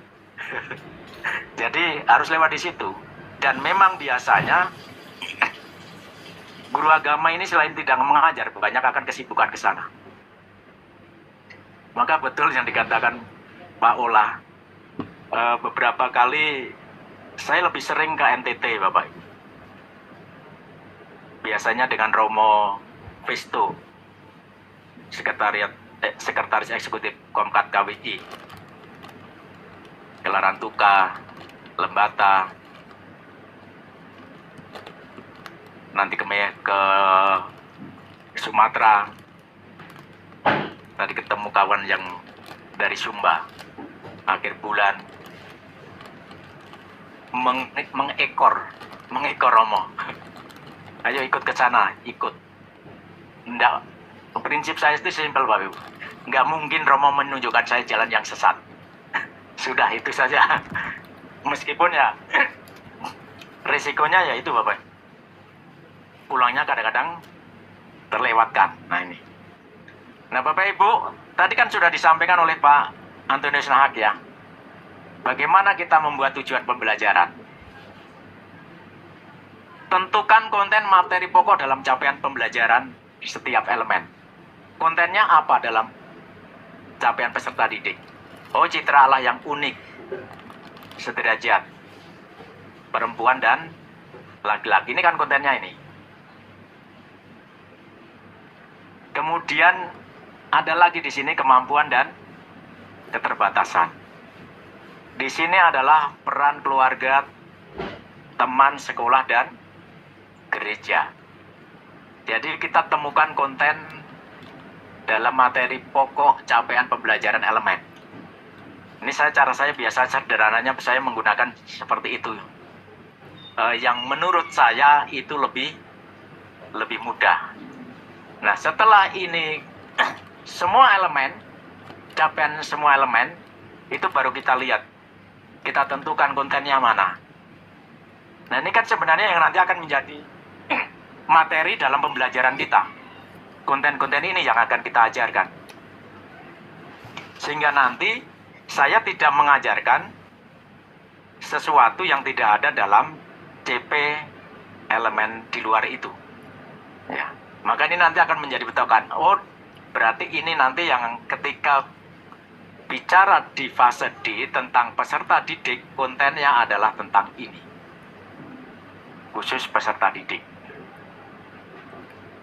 Jadi harus lewat di situ. Dan memang biasanya guru agama ini selain tidak mengajar, banyak akan kesibukan ke sana. Maka betul yang dikatakan Pak Ola, beberapa kali saya lebih sering ke NTT, Bapak. Biasanya dengan Romo Visto, Sekretaris Eksekutif Komkat KWI, ke Larantuka, Lembata, nanti ke Sumatera. Tadi ketemu kawan yang dari Sumba, akhir bulan, mengekor Romo. Ayo ikut ke sana, ikut. Enggak. Prinsip saya itu simpel, Pak Ibu. Nggak mungkin Romo menunjukkan saya jalan yang sesat. Sudah itu saja. Meskipun ya risikonya ya itu, Bapak. Pulangnya kadang-kadang terlewatkan. Nah ini. Nah Bapak Ibu, tadi kan sudah disampaikan oleh Pak Antonius Nahak ya. Bagaimana kita membuat tujuan pembelajaran? Tentukan konten materi pokok dalam capaian pembelajaran di setiap elemen. Kontennya apa dalam capaian peserta didik? Oh, citra Allah yang unik, sederajat, perempuan dan laki-laki. Ini kan kontennya ini. Kemudian ada lagi di sini kemampuan dan keterbatasan. Di sini adalah peran keluarga, teman, sekolah, dan gereja. Jadi kita temukan konten dalam materi pokok capaian pembelajaran elemen. Ini cara saya biasa sederhananya saya menggunakan seperti itu. Yang menurut saya itu lebih mudah. Nah setelah ini semua elemen, capaian semua elemen, itu baru kita lihat. Kita tentukan kontennya mana. Nah ini kan sebenarnya yang nanti akan menjadi materi dalam pembelajaran kita. Konten-konten ini yang akan kita ajarkan. Sehingga nanti saya tidak mengajarkan sesuatu yang tidak ada dalam CP elemen di luar itu. Ya. Maka ini nanti akan menjadi patokan. Oh, berarti ini nanti yang ketika bicara di fase D tentang peserta didik, kontennya adalah tentang ini. Khusus peserta didik.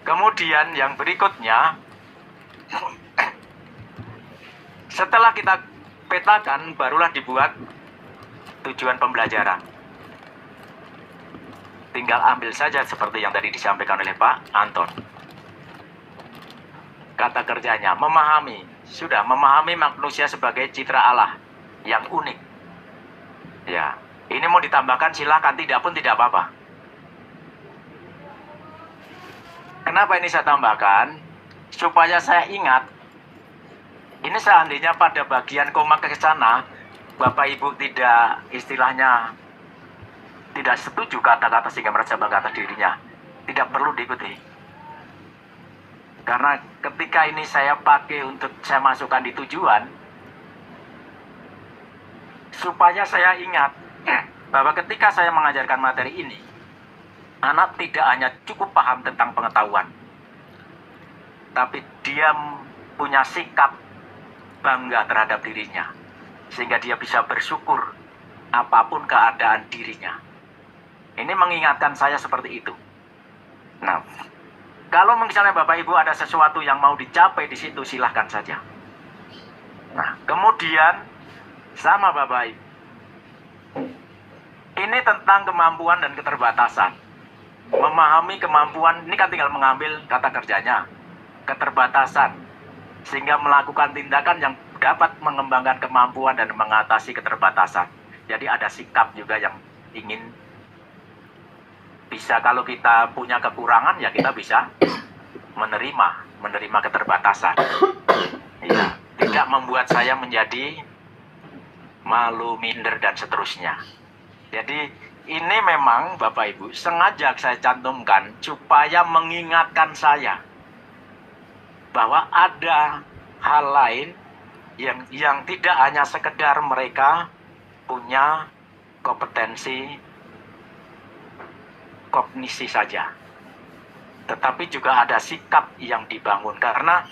Kemudian yang berikutnya, setelah kita petakan, barulah dibuat tujuan pembelajaran. tinggal ambil saja seperti yang tadi disampaikan oleh Pak Anton. Kata kerjanya, memahami manusia sebagai citra Allah yang unik. Ya, ini mau ditambahkan silakan, tidak pun tidak apa-apa. Kenapa ini saya tambahkan? Supaya saya ingat, ini seandainya pada bagian koma ke sana, Bapak Ibu tidak istilahnya tidak setuju kata-kata sehingga merasa bangga atas dirinya, tidak perlu diikuti. Karena ketika ini saya pakai untuk saya masukkan di tujuan, supaya saya ingat bahwa ketika saya mengajarkan materi ini, anak tidak hanya cukup paham tentang pengetahuan, tapi dia punya sikap bangga terhadap dirinya, sehingga dia bisa bersyukur apapun keadaan dirinya. Ini mengingatkan saya seperti itu. Nah, kalau misalnya Bapak Ibu ada sesuatu yang mau dicapai di situ, silahkan saja. Nah, kemudian sama Bapak Ibu, ini tentang kemampuan dan keterbatasan. Memahami kemampuan, ini kan tinggal mengambil kata kerjanya, keterbatasan, sehingga melakukan tindakan yang dapat mengembangkan kemampuan dan mengatasi keterbatasan. Jadi ada sikap juga yang ingin bisa, kalau kita punya kekurangan ya kita bisa menerima keterbatasan. Ya, tidak membuat saya menjadi malu, minder dan seterusnya. Jadi ini memang Bapak Ibu sengaja saya cantumkan supaya mengingatkan saya bahwa ada hal lain yang tidak hanya sekedar mereka punya kompetensi kognisi saja, tetapi juga ada sikap yang dibangun. Karena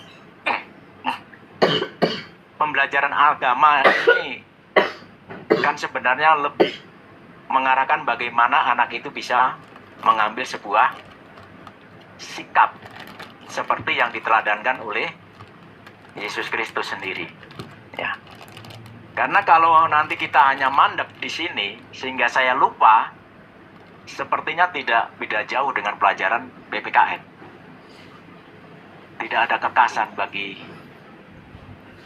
pembelajaran agama ini kan sebenarnya lebih mengarahkan bagaimana anak itu bisa mengambil sebuah sikap seperti yang diteladankan oleh Yesus Kristus sendiri. Ya. Karena kalau nanti kita hanya mandek di sini sehingga saya lupa, sepertinya tidak beda jauh dengan pelajaran PPKN. Tidak ada kekasan bagi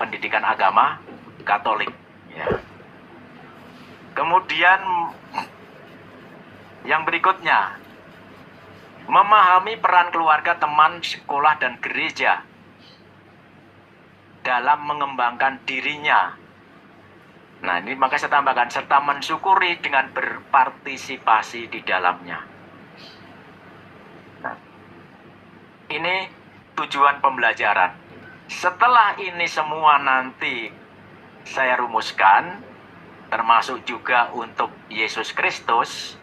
pendidikan agama Katolik. Ya. Kemudian yang berikutnya, memahami peran keluarga, teman, sekolah, dan gereja dalam mengembangkan dirinya. Nah, ini maka saya tambahkan, serta mensyukuri dengan berpartisipasi di dalamnya. Nah, ini tujuan pembelajaran. Setelah ini semua nanti saya rumuskan, termasuk juga untuk Yesus Kristus.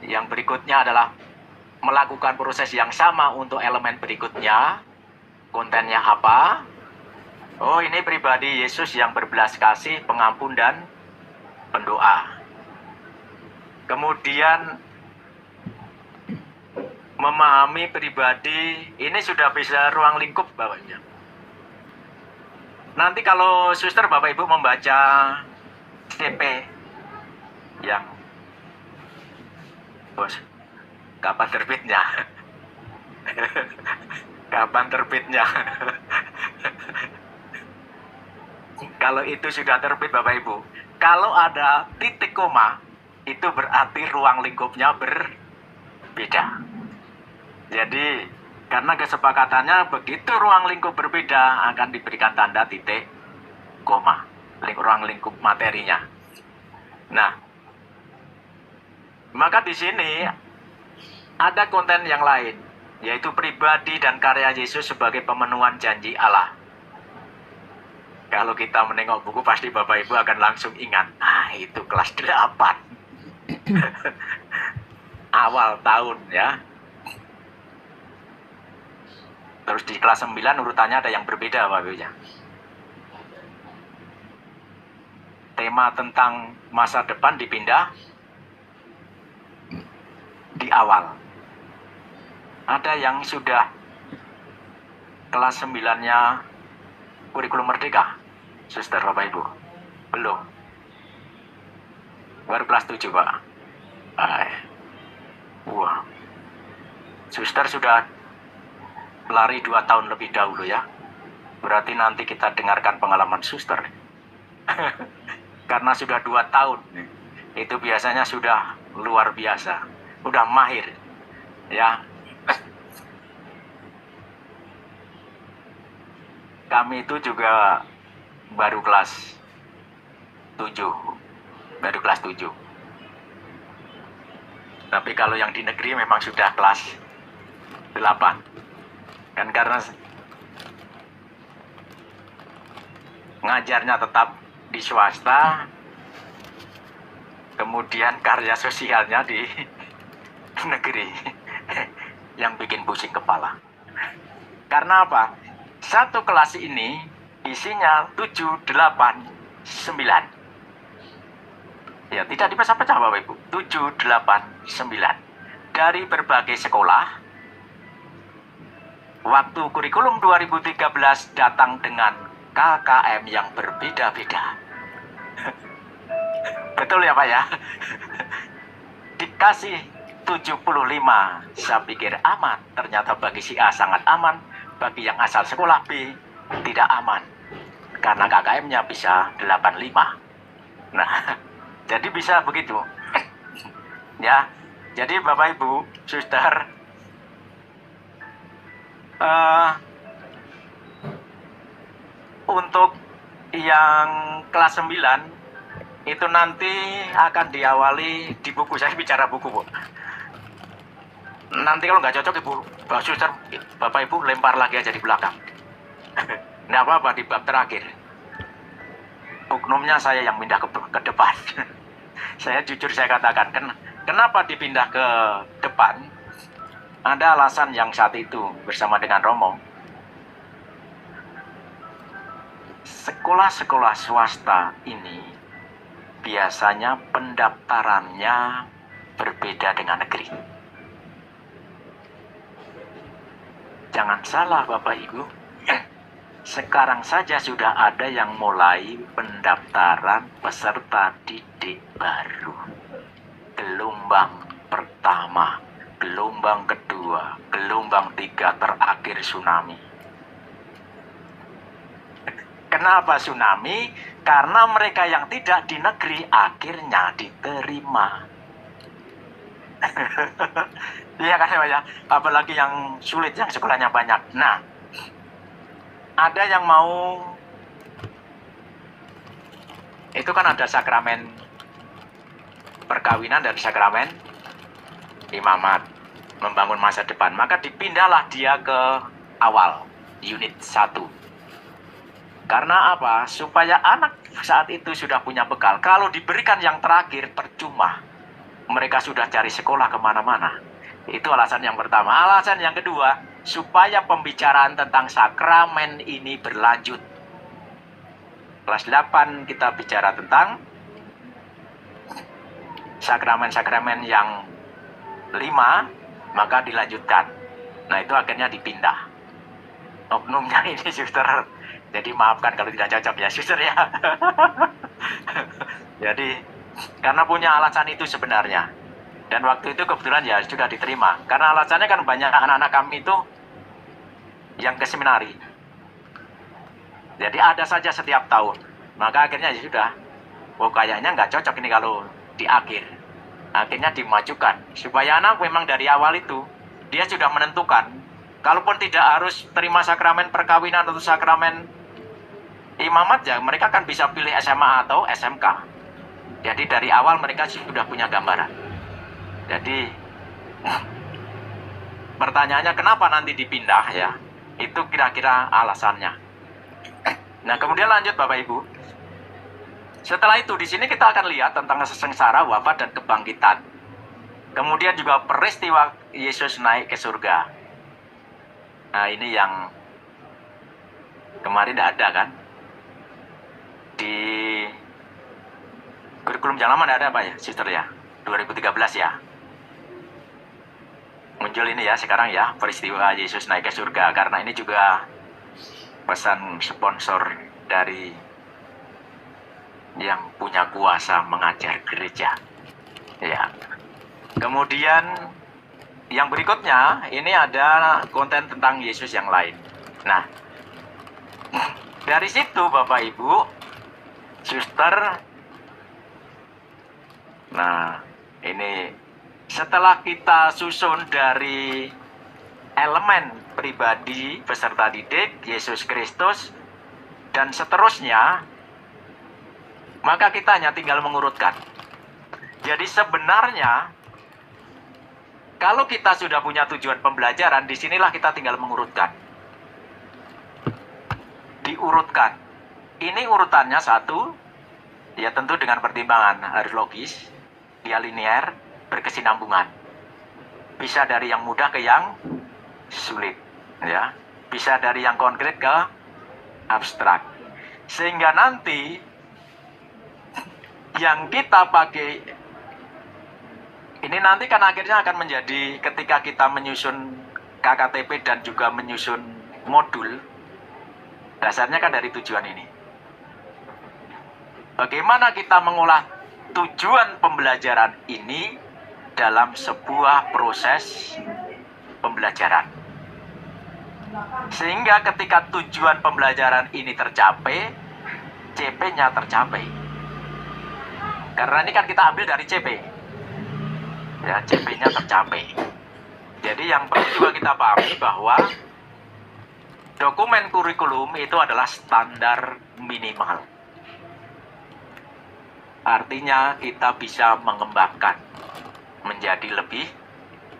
Yang berikutnya adalah melakukan proses yang sama untuk elemen berikutnya. Kontennya apa? Oh, ini pribadi Yesus yang berbelas kasih, pengampun dan pendoa. Kemudian memahami pribadi, ini sudah bisa ruang lingkup Bapak-Ibu. Nanti kalau suster Bapak Ibu membaca CP yang bos, kapan terbitnya? Kapan terbitnya? Kalau itu sudah terbit Bapak Ibu, kalau ada titik koma, itu berarti ruang lingkupnya berbeda. Jadi karena kesepakatannya begitu ruang lingkup berbeda akan diberikan tanda titik koma, ruang lingkup materinya. Nah, maka di sini ada konten yang lain, yaitu pribadi dan karya Yesus sebagai pemenuhan janji Allah. Kalau kita menengok buku pasti Bapak Ibu akan langsung ingat, itu kelas 8 awal tahun ya. Terus di kelas 9 urutannya ada yang berbeda Bapak Ibu ya. Tema tentang masa depan dipindah di awal. Ada yang sudah kelas 9-nya kurikulum merdeka, suster Bapak Ibu? Belum. Baru kelas 7 Pak. Wah, suster sudah lari 2 tahun lebih dahulu ya. Berarti nanti kita dengarkan pengalaman suster. Karena sudah 2 tahun. Itu biasanya sudah luar biasa. Udah mahir. Ya. Kami itu juga baru kelas 7. Baru kelas 7. Tapi kalau yang di negeri memang sudah kelas 8. Kan karena ngajarnya tetap di swasta, kemudian karya sosialnya di negeri, yang bikin pusing kepala. Karena apa? Satu kelas ini isinya 7, 8, 9. Ya, tidak dipecah-pecah Bapak Ibu. 7, 8, 9. Dari berbagai sekolah. Waktu kurikulum 2013 datang dengan KKM yang berbeda-beda. Betul ya Pak ya? Dikasih 75, saya pikir aman. Ternyata bagi si A sangat aman. Bagi yang asal sekolah B tidak aman. Karena KKM-nya bisa 85. Nah, jadi bisa begitu. Ya, jadi Bapak Ibu, suster, untuk yang kelas 9 itu nanti akan diawali di buku. Saya bicara buku, Bu. Nanti kalau nggak cocok Ibu, suster, Bapak Ibu lempar lagi aja di belakang. Nggak apa-apa, di bab terakhir. Oknumnya saya yang pindah ke depan. Saya jujur saya katakan, kenapa dipindah ke depan? Ada alasan yang saat itu bersama dengan Romo. Sekolah-sekolah swasta ini biasanya pendaftarannya berbeda dengan negeri. Jangan salah Bapak Ibu, sekarang saja sudah ada yang mulai pendaftaran peserta didik baru. Gelombang pertama, gelombang kedua, gelombang 3 terakhir tsunami. Kenapa tsunami? Karena mereka yang tidak di negeri akhirnya diterima. Iya kan ya, apalagi yang sulit, yang sekolahnya banyak. Nah, ada yang mau, itu kan ada sakramen perkawinan dan sakramen imamat, membangun masa depan. Maka dipindahlah dia ke awal, unit 1. Karena apa? Supaya anak saat itu sudah punya bekal. Kalau diberikan yang terakhir, percuma. Mereka sudah cari sekolah kemana-mana. Itu alasan yang pertama. Alasan yang kedua, supaya pembicaraan tentang sakramen ini berlanjut. Kelas 8 kita bicara tentang sakramen-sakramen yang 5, maka dilanjutkan. Nah, itu akhirnya dipindah. Oknumnya ini suster. Jadi maafkan kalau tidak cocok ya suster ya. Jadi karena punya alasan itu sebenarnya. Dan waktu itu kebetulan ya sudah diterima. Karena alasannya kan banyak anak-anak kami itu yang ke seminari. Jadi ada saja setiap tahun. Maka akhirnya ya sudah. Oh kayaknya nggak cocok ini kalau di akhir. Akhirnya dimajukan. Supaya anak memang dari awal itu dia sudah menentukan. Kalaupun tidak harus terima sakramen perkawinan atau sakramen imamat ya, mereka kan bisa pilih SMA atau SMK. Jadi dari awal mereka sudah punya gambaran. Jadi pertanyaannya kenapa nanti dipindah ya? Itu kira-kira alasannya. Nah, kemudian lanjut Bapak Ibu. Setelah itu di sini kita akan lihat tentang sengsara, wafat dan kebangkitan. Kemudian juga peristiwa Yesus naik ke surga. Nah, ini yang kemarin tidak ada kan? Di kurikulum yang lama ada apa ya, sister ya? 2013 ya. Muncul ini ya sekarang ya, peristiwa Yesus naik ke surga. Karena ini juga pesan sponsor dari yang punya kuasa mengajar gereja. Ya. Kemudian yang berikutnya, ini ada konten tentang Yesus yang lain. Nah, dari situ Bapak Ibu, Suster, nah ini setelah kita susun dari elemen pribadi peserta didik, Yesus Kristus, dan seterusnya, maka kita hanya tinggal mengurutkan. Jadi sebenarnya, kalau kita sudah punya tujuan pembelajaran, disinilah kita tinggal mengurutkan. Diurutkan. Ini urutannya satu, ya tentu dengan pertimbangan harus logis, dia linear, berkesinambungan. Bisa dari yang mudah ke yang sulit, ya. Bisa dari yang konkret ke abstrak. Sehingga nanti yang kita pakai ini nanti kan akhirnya akan menjadi ketika kita menyusun KKTP dan juga menyusun modul, dasarnya kan dari tujuan ini. Bagaimana kita mengolah tujuan pembelajaran ini dalam sebuah proses pembelajaran. Sehingga ketika tujuan pembelajaran ini tercapai, CP-nya tercapai. Karena ini kan kita ambil dari CP. Ya, CP-nya tercapai. Jadi yang perlu juga kita pahami bahwa dokumen kurikulum itu adalah standar minimal. Artinya kita bisa mengembangkan menjadi lebih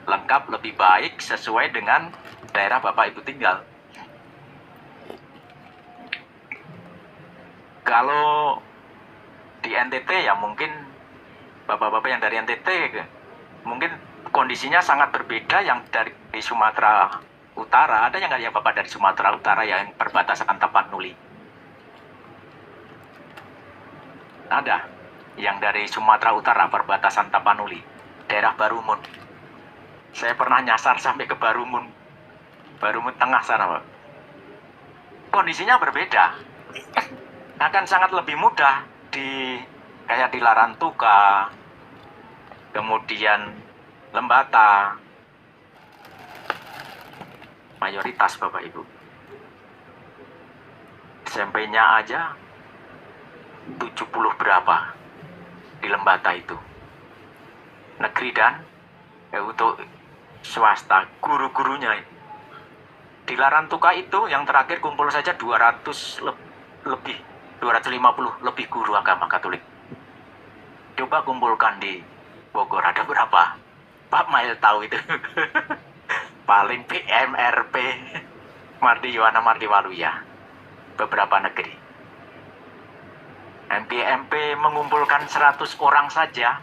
lengkap, lebih baik sesuai dengan daerah Bapak Ibu tinggal. Kalau di NTT ya mungkin Bapak-bapak yang dari NTT mungkin kondisinya sangat berbeda yang dari Sumatera Utara. Ada yang nggak ya Bapak dari Sumatera Utara yang perbatasan Tapanuli? Ada. Yang dari Sumatera Utara perbatasan Tapanuli, daerah Barumun. Saya pernah nyasar sampai ke Barumun Tengah sana, Pak. Kondisinya berbeda. Akan sangat lebih mudah kayak di Larantuka, kemudian Lembata, mayoritas Bapak Ibu. SMP-nya aja 70 berapa di Lembata itu. Negeri dan untuk swasta, guru-gurunya ini. Di Larantuka itu yang terakhir kumpul saja 200 lebih, 250 lebih guru agama Katolik. Coba kumpulkan di Bogor, ada berapa? Pak Mail tahu itu. Paling PMRP, Mardi Yohana Mardi Waluya, beberapa negeri. MPMP mengumpulkan 100 orang saja.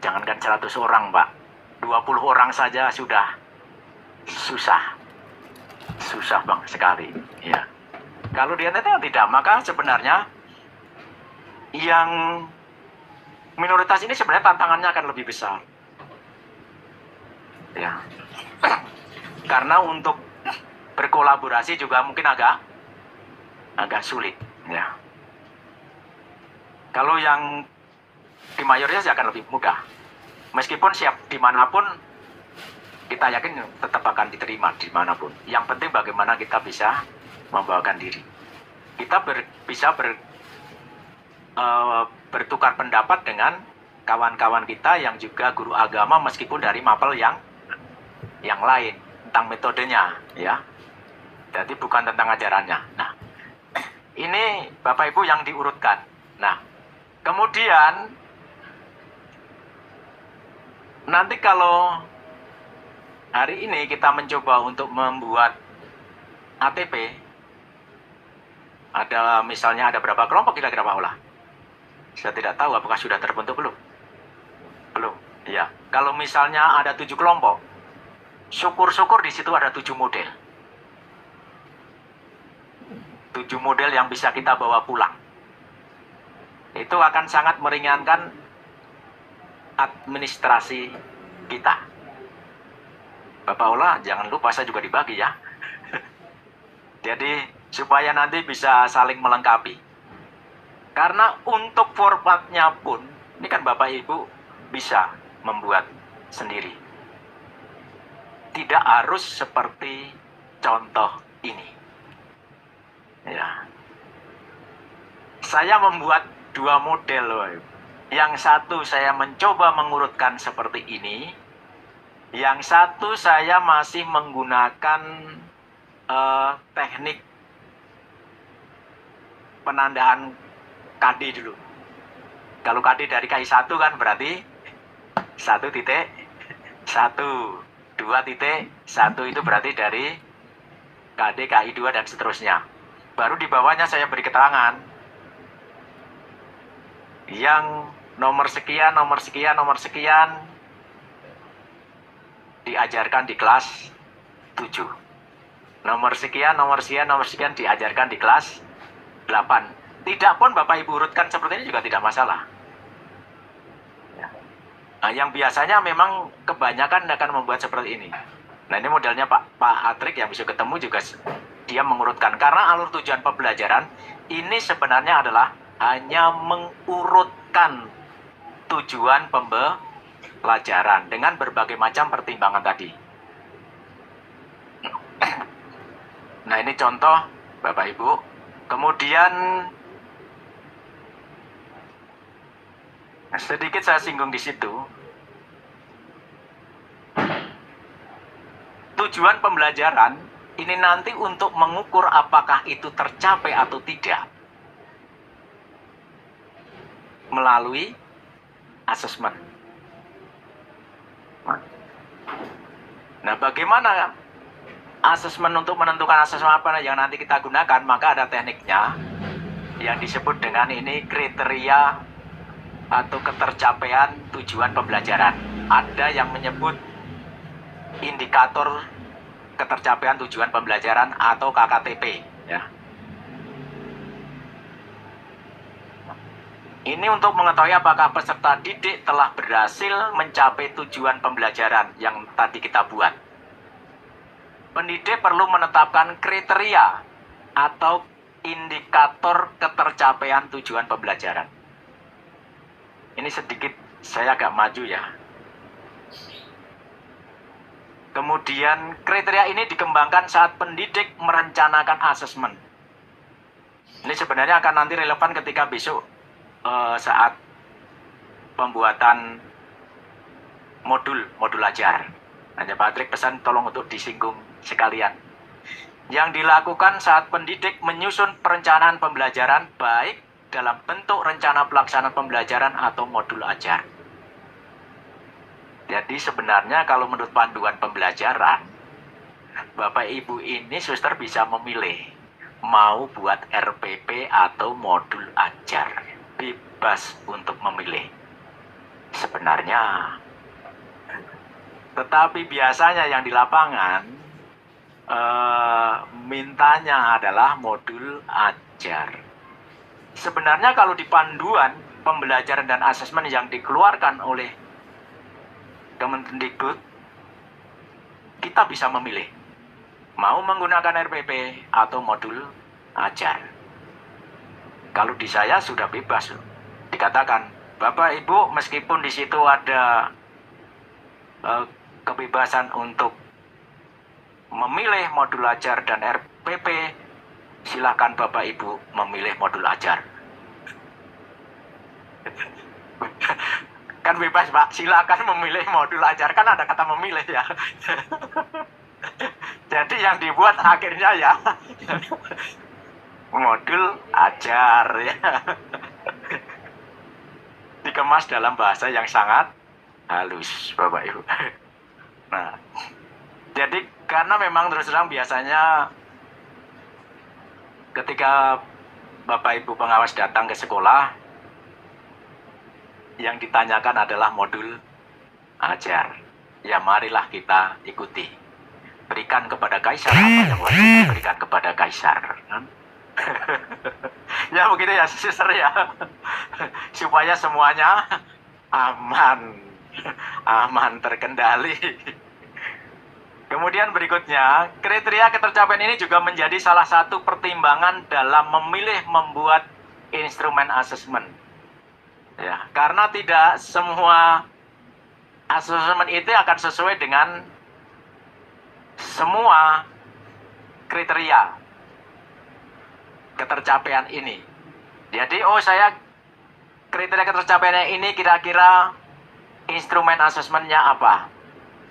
Jangankan 100 orang, Pak. 20 orang saja sudah susah. Susah Bang sekali, ya. Kalau di NTT tidak, maka sebenarnya yang minoritas ini sebenarnya tantangannya akan lebih besar. Ya. Karena untuk berkolaborasi juga mungkin agak sulit, ya. Kalau yang di mayoritas akan lebih mudah. Meskipun siap dimanapun, kita yakin tetap akan diterima dimanapun. Yang penting bagaimana kita bisa membawakan diri. Kita bisa bertukar pendapat dengan kawan-kawan kita yang juga guru agama meskipun dari mapel yang lain tentang metodenya, ya. Jadi bukan tentang ajarannya. Nah, ini Bapak Ibu yang diurutkan. Nah, kemudian nanti kalau hari ini kita mencoba untuk membuat ATP, misalnya ada berapa kelompok kira-kira Pak Olah? Saya tidak tahu apakah sudah terbentuk belum? Belum, ya. Kalau misalnya ada 7 kelompok, syukur-syukur di situ ada 7 model. 7 model yang bisa kita bawa pulang. Itu akan sangat meringankan administrasi kita. Bapak Olah, jangan lupa saya juga dibagi ya. Jadi supaya nanti bisa saling melengkapi. Karena untuk formatnya pun, ini kan Bapak Ibu bisa membuat sendiri. Tidak harus seperti contoh ini. Ya. Saya membuat 2 model loh. Yang satu saya mencoba mengurutkan seperti ini. Yang satu saya masih menggunakan teknik penandaan KD dulu. Kalau KD dari KI1 kan berarti 1 titik 1, 2 titik 1 itu berarti dari KD, KI2 dan seterusnya. Baru di bawahnya saya beri keterangan yang nomor sekian, nomor sekian, nomor sekian diajarkan di kelas 7. Nomor sekian, nomor sekian, nomor sekian diajarkan di kelas 8. Tidak pun Bapak Ibu urutkan seperti ini juga tidak masalah. Nah, yang biasanya memang kebanyakan akan membuat seperti ini. Nah, ini modelnya Pak Atrik yang bisa ketemu juga dia mengurutkan. Karena alur tujuan pembelajaran ini sebenarnya adalah hanya mengurutkan tujuan pembelajaran dengan berbagai macam pertimbangan tadi. Nah, ini contoh Bapak Ibu. Kemudian sedikit saya singgung di situ. Tujuan pembelajaran ini nanti untuk mengukur apakah itu tercapai atau tidak melalui asesmen. Nah, bagaimana asesmen untuk menentukan asesmen apa yang nanti kita gunakan? Maka ada tekniknya yang disebut dengan ini kriteria atau ketercapaian tujuan pembelajaran. Ada yang menyebut indikator ketercapaian tujuan pembelajaran atau KKTP, ya. Ini untuk mengetahui apakah peserta didik telah berhasil mencapai tujuan pembelajaran yang tadi kita buat. Pendidik perlu menetapkan kriteria atau indikator ketercapaian tujuan pembelajaran. Ini sedikit saya agak maju ya. Kemudian kriteria ini dikembangkan saat pendidik merencanakan asesmen. Ini sebenarnya akan nanti relevan ketika besok saat pembuatan modul ajar. Hanya Pak Atrik pesan tolong untuk disinggung sekalian. Yang dilakukan saat pendidik menyusun perencanaan pembelajaran baik dalam bentuk rencana pelaksanaan pembelajaran atau modul ajar. Jadi sebenarnya kalau menurut panduan pembelajaran, Bapak Ibu ini suster bisa memilih mau buat RPP atau modul ajar. Bebas untuk memilih sebenarnya. Tetapi biasanya yang di lapangan mintanya adalah modul ajar. Sebenarnya kalau di panduan pembelajaran dan asesmen yang dikeluarkan oleh Kemendikbud, kita bisa memilih mau menggunakan RPP atau modul ajar. Kalau di saya sudah bebas, dikatakan Bapak Ibu meskipun di situ ada kebebasan untuk memilih modul ajar dan RPP, silakan Bapak Ibu memilih modul ajar. Kan bebas Pak, silakan memilih modul ajar, kan ada kata memilih ya. Jadi yang dibuat akhirnya ya modul ajar ya. Dikemas dalam bahasa yang sangat halus Bapak Ibu. Nah, jadi karena memang terus terang biasanya ketika Bapak Ibu pengawas datang ke sekolah, yang ditanyakan adalah modul ajar. Ya marilah kita ikuti. Berikan kepada Kaisar apa yang wajib diberikan kepada Kaisar. Ya begitu ya suster ya. Supaya semuanya aman terkendali. Kemudian berikutnya, kriteria ketercapaian ini juga menjadi salah satu pertimbangan dalam memilih membuat instrumen asesmen. Ya, karena tidak semua asesmen itu akan sesuai dengan semua kriteria ketercapaian ini. Jadi, saya kriteria ketercapaiannya ini kira-kira instrumen asesmennya apa.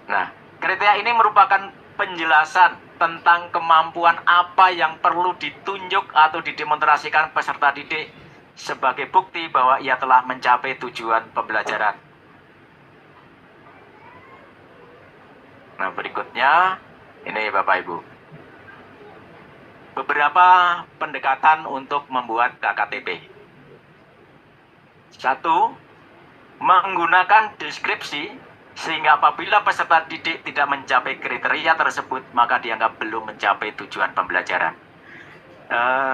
Nah, kriteria ini merupakan penjelasan tentang kemampuan apa yang perlu ditunjuk atau didemonstrasikan peserta didik sebagai bukti bahwa ia telah mencapai tujuan pembelajaran. Nah, berikutnya ini Bapak Ibu. Beberapa pendekatan untuk membuat KKTP. 1. Menggunakan deskripsi sehingga apabila peserta didik tidak mencapai kriteria tersebut, maka dianggap belum mencapai tujuan pembelajaran.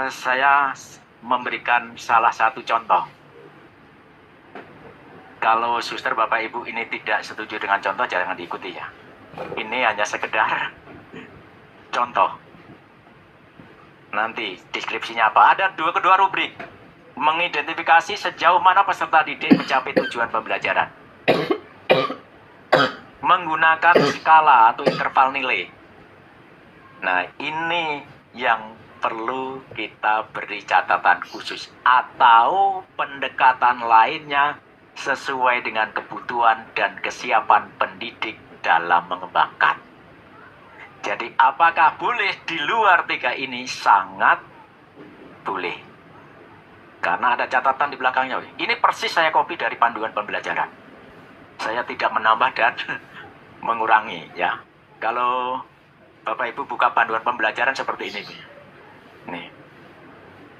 Saya memberikan salah satu contoh. Kalau suster Bapak Ibu ini tidak setuju dengan contoh, jangan diikuti ya. Ini hanya sekedar contoh. Nanti deskripsinya apa? Ada kedua rubrik. Mengidentifikasi sejauh mana peserta didik mencapai tujuan pembelajaran. Menggunakan skala atau interval nilai. Nah, ini yang perlu kita beri catatan khusus. Atau pendekatan lainnya sesuai dengan kebutuhan dan kesiapan pendidik dalam mengembangkan. Jadi apakah boleh di luar 3 ini? Sangat boleh. Karena ada catatan di belakangnya. Ini persis saya copy dari panduan pembelajaran. Saya tidak menambah dan mengurangi ya. Kalau Bapak Ibu buka panduan pembelajaran seperti ini. Nih.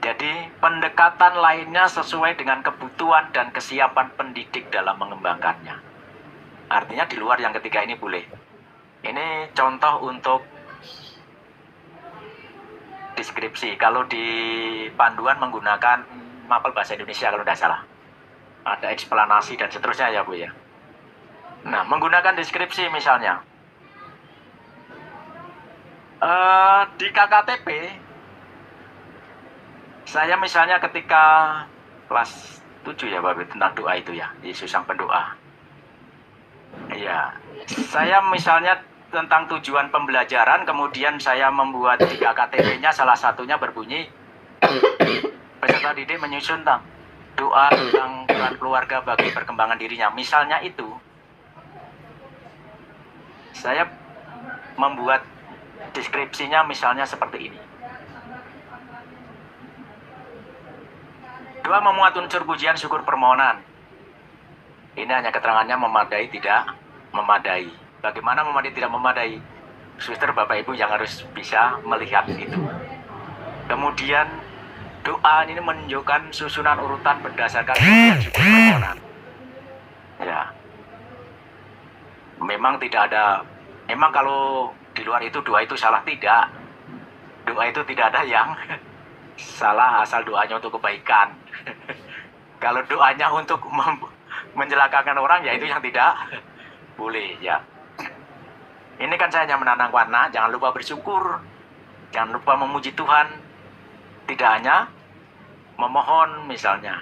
Jadi pendekatan lainnya sesuai dengan kebutuhan dan kesiapan pendidik dalam mengembangkannya. Artinya di luar yang ketiga ini boleh. Ini contoh untuk deskripsi. Kalau di panduan menggunakan mapel bahasa Indonesia kalau tidak salah. Ada eksplanasi dan seterusnya ya Bu ya. Nah, menggunakan deskripsi misalnya. Di KKTP, saya misalnya ketika kelas 7 ya Bapak, tentang doa itu ya, Yesus sang pendoa. Iya, saya misalnya tentang tujuan pembelajaran, kemudian saya membuat di KKTP-nya salah satunya berbunyi, peserta didik menyusun doa tentang peran keluarga bagi perkembangan dirinya. Misalnya itu, saya membuat deskripsinya misalnya seperti ini. Doa memuat unsur pujian syukur permohonan. Ini hanya keterangannya memadai tidak memadai. Bagaimana memadai tidak memadai? Suster Bapak Ibu yang harus bisa melihat itu. Kemudian doa ini menunjukkan susunan urutan berdasarkan pujian syukur permohonan. Ya. Memang tidak ada, memang kalau di luar itu doa itu salah, tidak. Doa itu tidak ada yang salah asal doanya untuk kebaikan. Kalau doanya untuk mencelakakan orang, ya itu yang tidak boleh ya. Ini kan saya hanya menanam warna, jangan lupa bersyukur, jangan lupa memuji Tuhan. Tidak hanya memohon misalnya.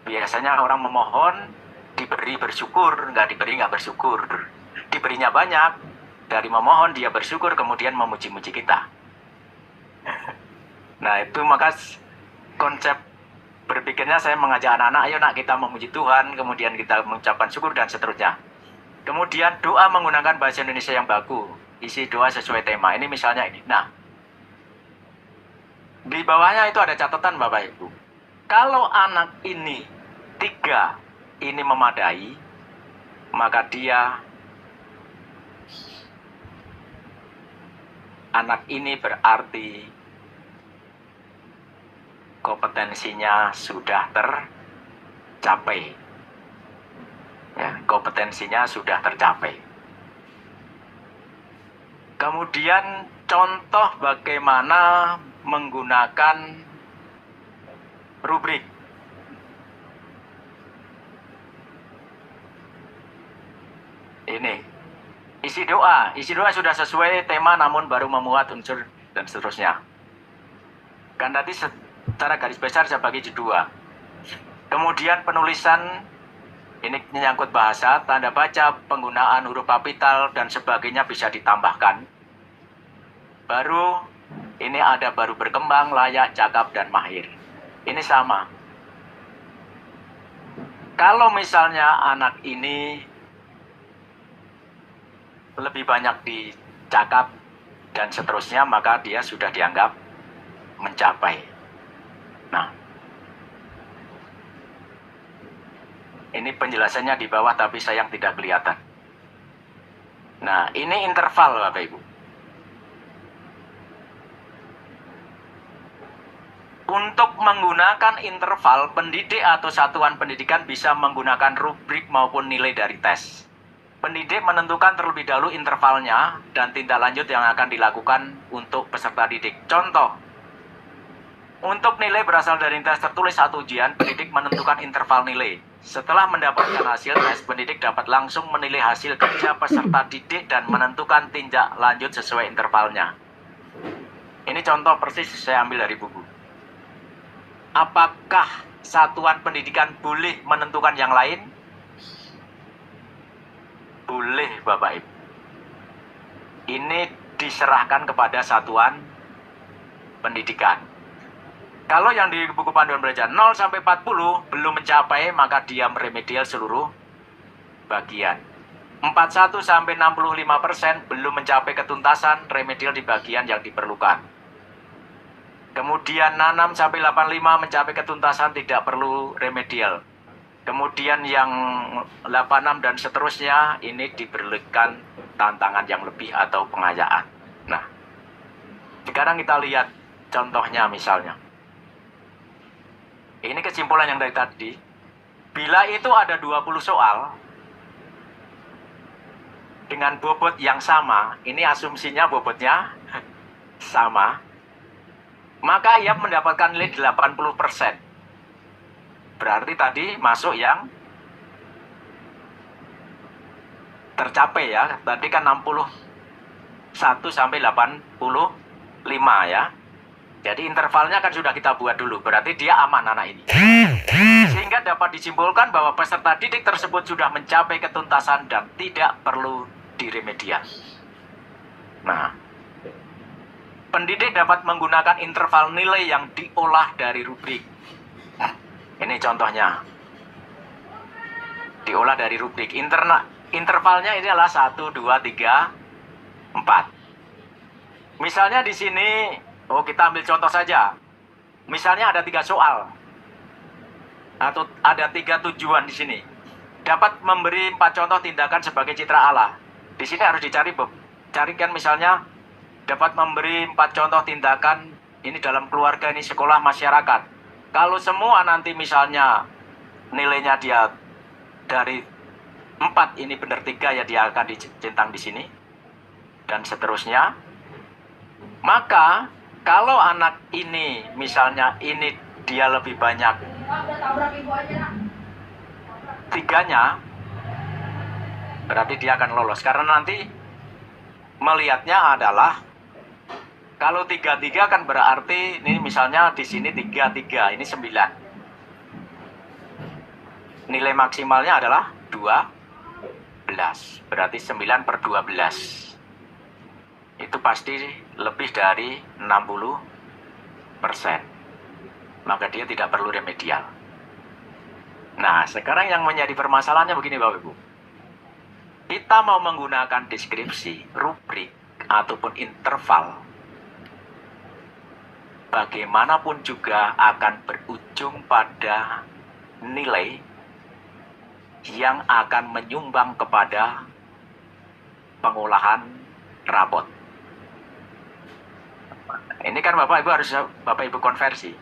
Biasanya orang memohon, diberi bersyukur, nggak diberi nggak bersyukur. Diberinya banyak, dari memohon dia bersyukur, kemudian memuji-muji kita. Nah itu maka konsep berpikirnya saya mengajak anak-anak, ayo nak kita memuji Tuhan, kemudian kita mengucapkan syukur dan seterusnya. Kemudian doa menggunakan bahasa Indonesia yang baku, isi doa sesuai tema. Ini misalnya ini. Nah, di bawahnya itu ada catatan Bapak Ibu. Kalau anak ini 3 ini memadai, maka dia anak ini berarti kompetensinya sudah tercapai. Ya, kompetensinya sudah tercapai. Kemudian contoh bagaimana menggunakan rubrik. Ini isi doa sudah sesuai tema namun baru memuat unsur dan seterusnya. Kan tadi secara garis besar saya bagi 2. Kemudian penulisan Ini menyangkut bahasa, tanda baca, penggunaan huruf kapital, dan sebagainya bisa ditambahkan. Baru, ini ada baru berkembang, layak, cakap, dan mahir. Ini sama. Kalau misalnya anak ini lebih banyak dicakap dan seterusnya, maka dia sudah dianggap mencapai. Nah, ini penjelasannya di bawah tapi sayang tidak kelihatan. Nah, ini interval Bapak Ibu. Untuk menggunakan interval, pendidik atau satuan pendidikan bisa menggunakan rubrik maupun nilai dari tes. Pendidik menentukan terlebih dahulu intervalnya dan tindak lanjut yang akan dilakukan untuk peserta didik. Contoh, untuk nilai berasal dari tes tertulis atau ujian, pendidik menentukan interval nilai. Setelah mendapatkan hasil tes, pendidik dapat langsung menilai hasil kerja peserta didik dan menentukan tindak lanjut sesuai intervalnya. Ini contoh persis saya ambil dari buku. Apakah satuan pendidikan boleh menentukan yang lain? Boleh Bapak Ibu. Ini diserahkan kepada satuan pendidikan. Kalau yang di buku panduan belajar 0 sampai 40 belum mencapai, maka dia meremedial seluruh bagian. 41 sampai 65% belum mencapai ketuntasan, remedial di bagian yang diperlukan. Kemudian 6 sampai 85 mencapai ketuntasan, tidak perlu remedial. Kemudian yang 86 dan seterusnya ini diperlukan tantangan yang lebih atau pengayaan. Nah, sekarang kita lihat contohnya misalnya. Ini kesimpulan yang dari tadi. Bila itu ada 20 soal dengan bobot yang sama, ini asumsinya bobotnya sama, maka ia mendapatkan nilai 80%. Berarti tadi masuk yang tercapai ya. Tadi kan 61 sampai 85 ya. Jadi intervalnya kan sudah kita buat dulu, berarti dia aman anak ini. Sehingga dapat disimpulkan bahwa peserta didik tersebut sudah mencapai ketuntasan dan tidak perlu diremedial. Nah, pendidik dapat menggunakan interval nilai yang diolah dari rubrik. Ini contohnya. Diolah dari rubrik. Intervalnya ini adalah 1, 2, 3, 4. Misalnya di sini kita ambil contoh saja. Misalnya ada 3 soal. Atau ada 3 tujuan di sini. Dapat memberi 4 contoh tindakan sebagai citra Allah. Di sini harus carikan misalnya dapat memberi 4 contoh tindakan ini dalam keluarga, ini sekolah, masyarakat. Kalau semua nanti misalnya nilainya dia dari 4 ini benar 3 ya dia akan dicentang di sini. Dan seterusnya. Maka kalau anak ini misalnya ini dia lebih banyak 3-nya, berarti dia akan lolos. Karena nanti melihatnya adalah kalau 3-3 kan berarti ini misalnya di sini 3-3, ini 9. Nilai maksimalnya adalah 12. Berarti 9/12. Itu pasti lebih dari 60%. Maka dia tidak perlu remedial. Nah, sekarang yang menjadi permasalahannya begini Bapak Ibu. Kita mau menggunakan deskripsi, rubrik, ataupun interval. Bagaimanapun juga akan berujung pada nilai yang akan menyumbang kepada pengolahan rapot. Ini kan Bapak Ibu harus Bapak Ibu konversi.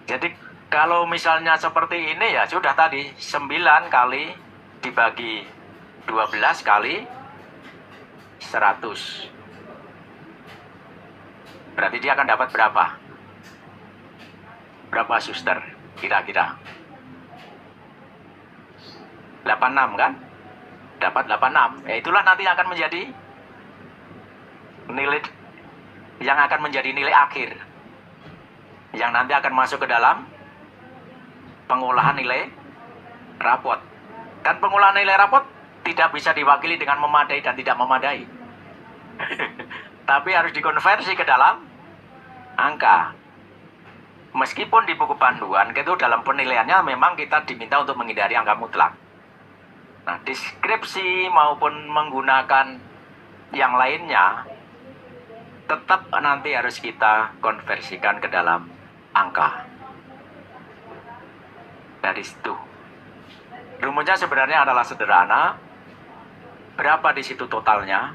Jadi kalau misalnya seperti ini ya sudah tadi 9 kali dibagi 12 kali 100. Berarti dia akan dapat berapa? Berapa suster kira-kira? 86 kan? Dapat 86. Ya itulah nanti akan menjadi nilai yang akan menjadi nilai akhir yang nanti akan masuk ke dalam pengolahan nilai rapot. Dan pengolahan nilai rapot tidak bisa diwakili dengan memadai dan tidak memadai. Tapi harus dikonversi ke dalam angka. Meskipun di buku panduan itu dalam penilaiannya memang kita diminta untuk menghindari angka mutlak. Nah, deskripsi maupun menggunakan yang lainnya tetap nanti harus kita konversikan ke dalam angka. Dari situ. Rumusnya sebenarnya adalah sederhana. Berapa di situ totalnya?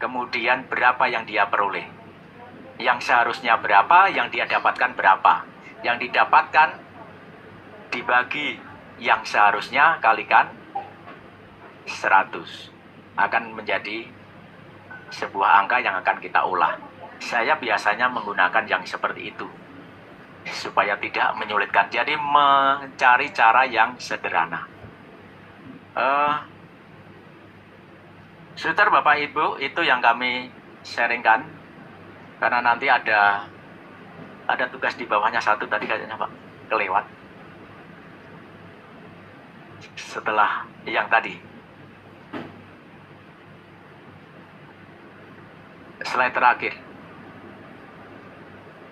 Kemudian berapa yang dia peroleh? Yang seharusnya berapa, yang dia dapatkan berapa? Yang didapatkan dibagi yang seharusnya kalikan 100. Akan menjadi sebuah angka yang akan kita olah. Saya biasanya menggunakan yang seperti itu. Supaya tidak menyulitkan. Jadi mencari cara yang sederhana. Suster, Bapak Ibu, itu yang kami sharingkan. Karena nanti ada tugas di bawahnya satu tadi kayaknya Pak, kelewat. Setelah yang tadi. Slide terakhir.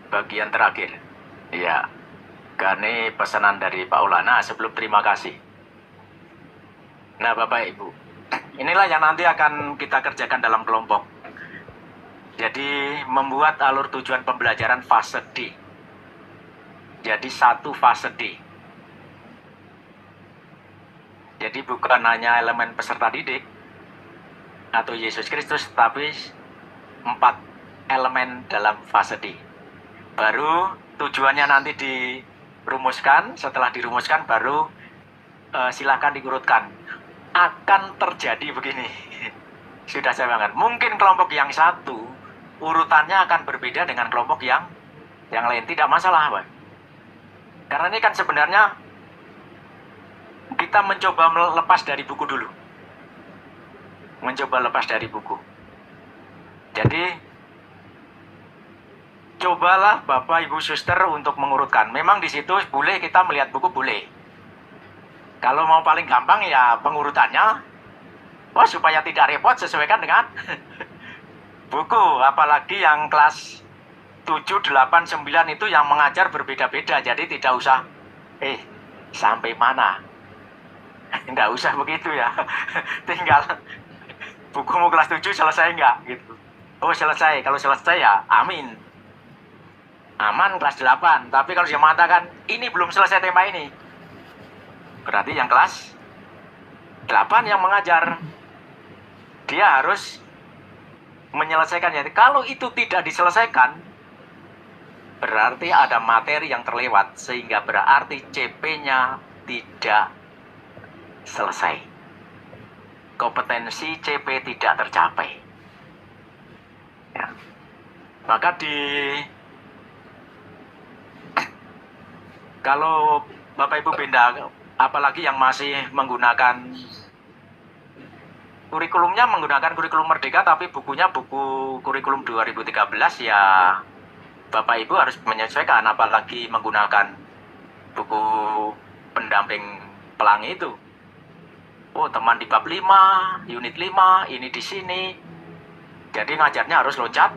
Bagian terakhir. Ya, karena pesanan dari Pak Ulana sebelum terima kasih. Nah, Bapak Ibu, inilah yang nanti akan kita kerjakan dalam kelompok. Jadi, membuat alur tujuan pembelajaran fase D. Jadi, satu fase D. Jadi, bukan hanya elemen peserta didik atau Yesus Kristus, tapi 4 elemen dalam fase D. Baru tujuannya nanti dirumuskan, setelah dirumuskan baru silakan diurutkan. Akan terjadi begini. Sudah saya bilang, mungkin kelompok yang satu urutannya akan berbeda dengan kelompok yang lain. Tidak masalah, Pak. Karena ini kan sebenarnya kita mencoba melepas dari buku dulu. Mencoba lepas dari buku. Jadi cobalah Bapak Ibu Suster untuk mengurutkan. Memang di situ boleh kita melihat buku, boleh. Kalau mau paling gampang ya pengurutannya, supaya tidak repot sesuaikan dengan buku. Apalagi yang kelas 7, 8, 9 itu yang mengajar berbeda-beda. Jadi tidak usah, sampai mana? Nggak usah begitu ya. Tinggal bukumu kelas 7 selesai nggak? Gitu. Oh selesai, kalau selesai ya amin. Aman kelas 8, tapi kalau dia mengatakan ini belum selesai tema ini, berarti yang kelas 8 yang mengajar, dia harus menyelesaikannya. Kalau itu tidak diselesaikan, berarti ada materi yang terlewat, sehingga berarti CP-nya tidak selesai. Kompetensi CP tidak tercapai. Ya. Maka kalau Bapak Ibu benda, apalagi yang masih menggunakan kurikulumnya menggunakan kurikulum Merdeka, tapi bukunya buku kurikulum 2013, ya Bapak Ibu harus menyesuaikan, apalagi menggunakan buku pendamping pelangi itu. Oh, teman di bab 5, unit 5, ini di sini. Jadi ngajarnya harus loncat.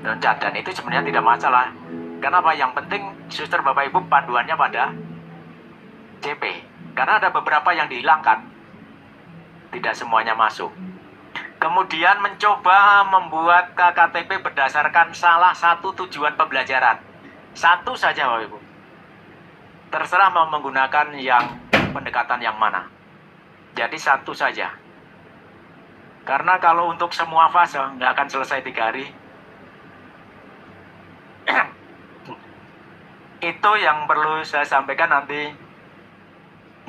Dan itu sebenarnya tidak masalah. Kenapa? Yang penting suster Bapak Ibu panduannya pada CP. Karena ada beberapa yang dihilangkan. Tidak semuanya masuk. Kemudian mencoba membuat KKTP berdasarkan salah satu tujuan pembelajaran. Satu saja Bapak Ibu. Terserah mau menggunakan yang pendekatan yang mana. Jadi satu saja. Karena kalau untuk semua fase nggak akan selesai 3 hari. Itu yang perlu saya sampaikan nanti.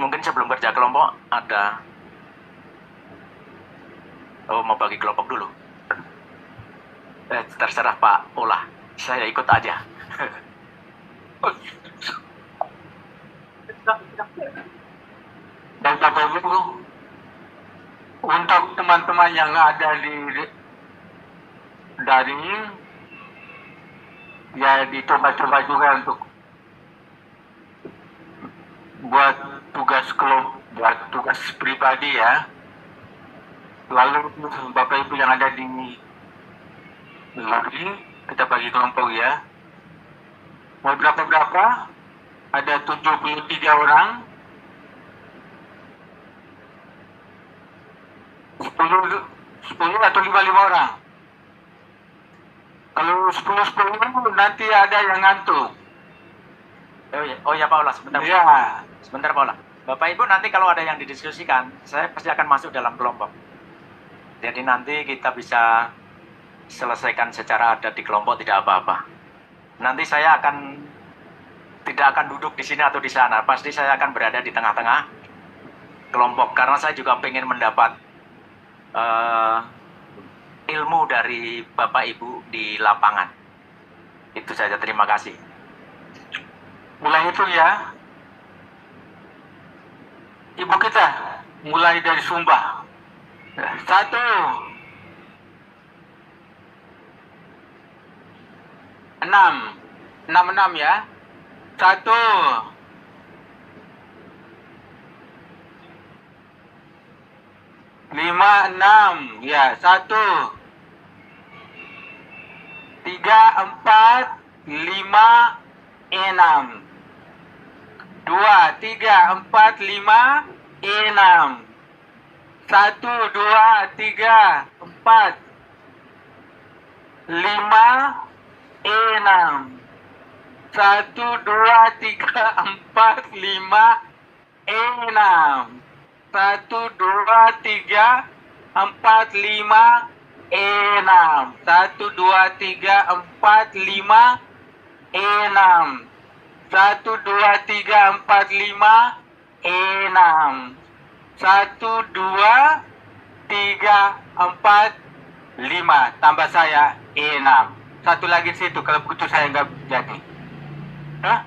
Mungkin sebelum kerja kelompok ada. Oh, mau bagi kelompok dulu. Terserah Pak Olah. Saya ikut aja. Dan Bapak Ibu, untuk teman-teman yang ada di daring, ya dicoba-coba juga untuk buat tugas kelompok, buat tugas pribadi ya. Lalu Bapak Ibu yang ada di lobby, kita bagi kelompok ya. Mau berapa? Ada 73 orang. 10 atau 55 orang. Kalau 10 nanti ada yang ngantuk. Oh ya Paula, sebentar. Ya. Sebentar Paula. Bapak Ibu nanti kalau ada yang didiskusikan, saya pasti akan masuk dalam kelompok. Jadi nanti kita bisa selesaikan secara adat di kelompok, tidak apa-apa. Nanti saya tidak akan duduk di sini atau di sana. Pasti saya akan berada di tengah-tengah kelompok karena saya juga pengen mendapat ilmu dari Bapak Ibu di lapangan. Itu saja, terima kasih. Mulai itu ya. Ibu kita mulai dari Sumba. 1, 6 ya. 1, 5, 6 ya. 1, 3, 4, 5, 6. 2, 3, 4, 5, 6. 1, 2, 3, 4, 5, 6. 1, 2, 3, 4, 5, 6. 1, 2, 3, 4, 5, 6. 1, 2, 3, 4, 5, 6. 1, 2, 3, 4, 5, 6. 1, 2, 3, 4, 5. Tambah saya 6. Satu lagi situ, kalau begitu saya nggak jadi. Hah?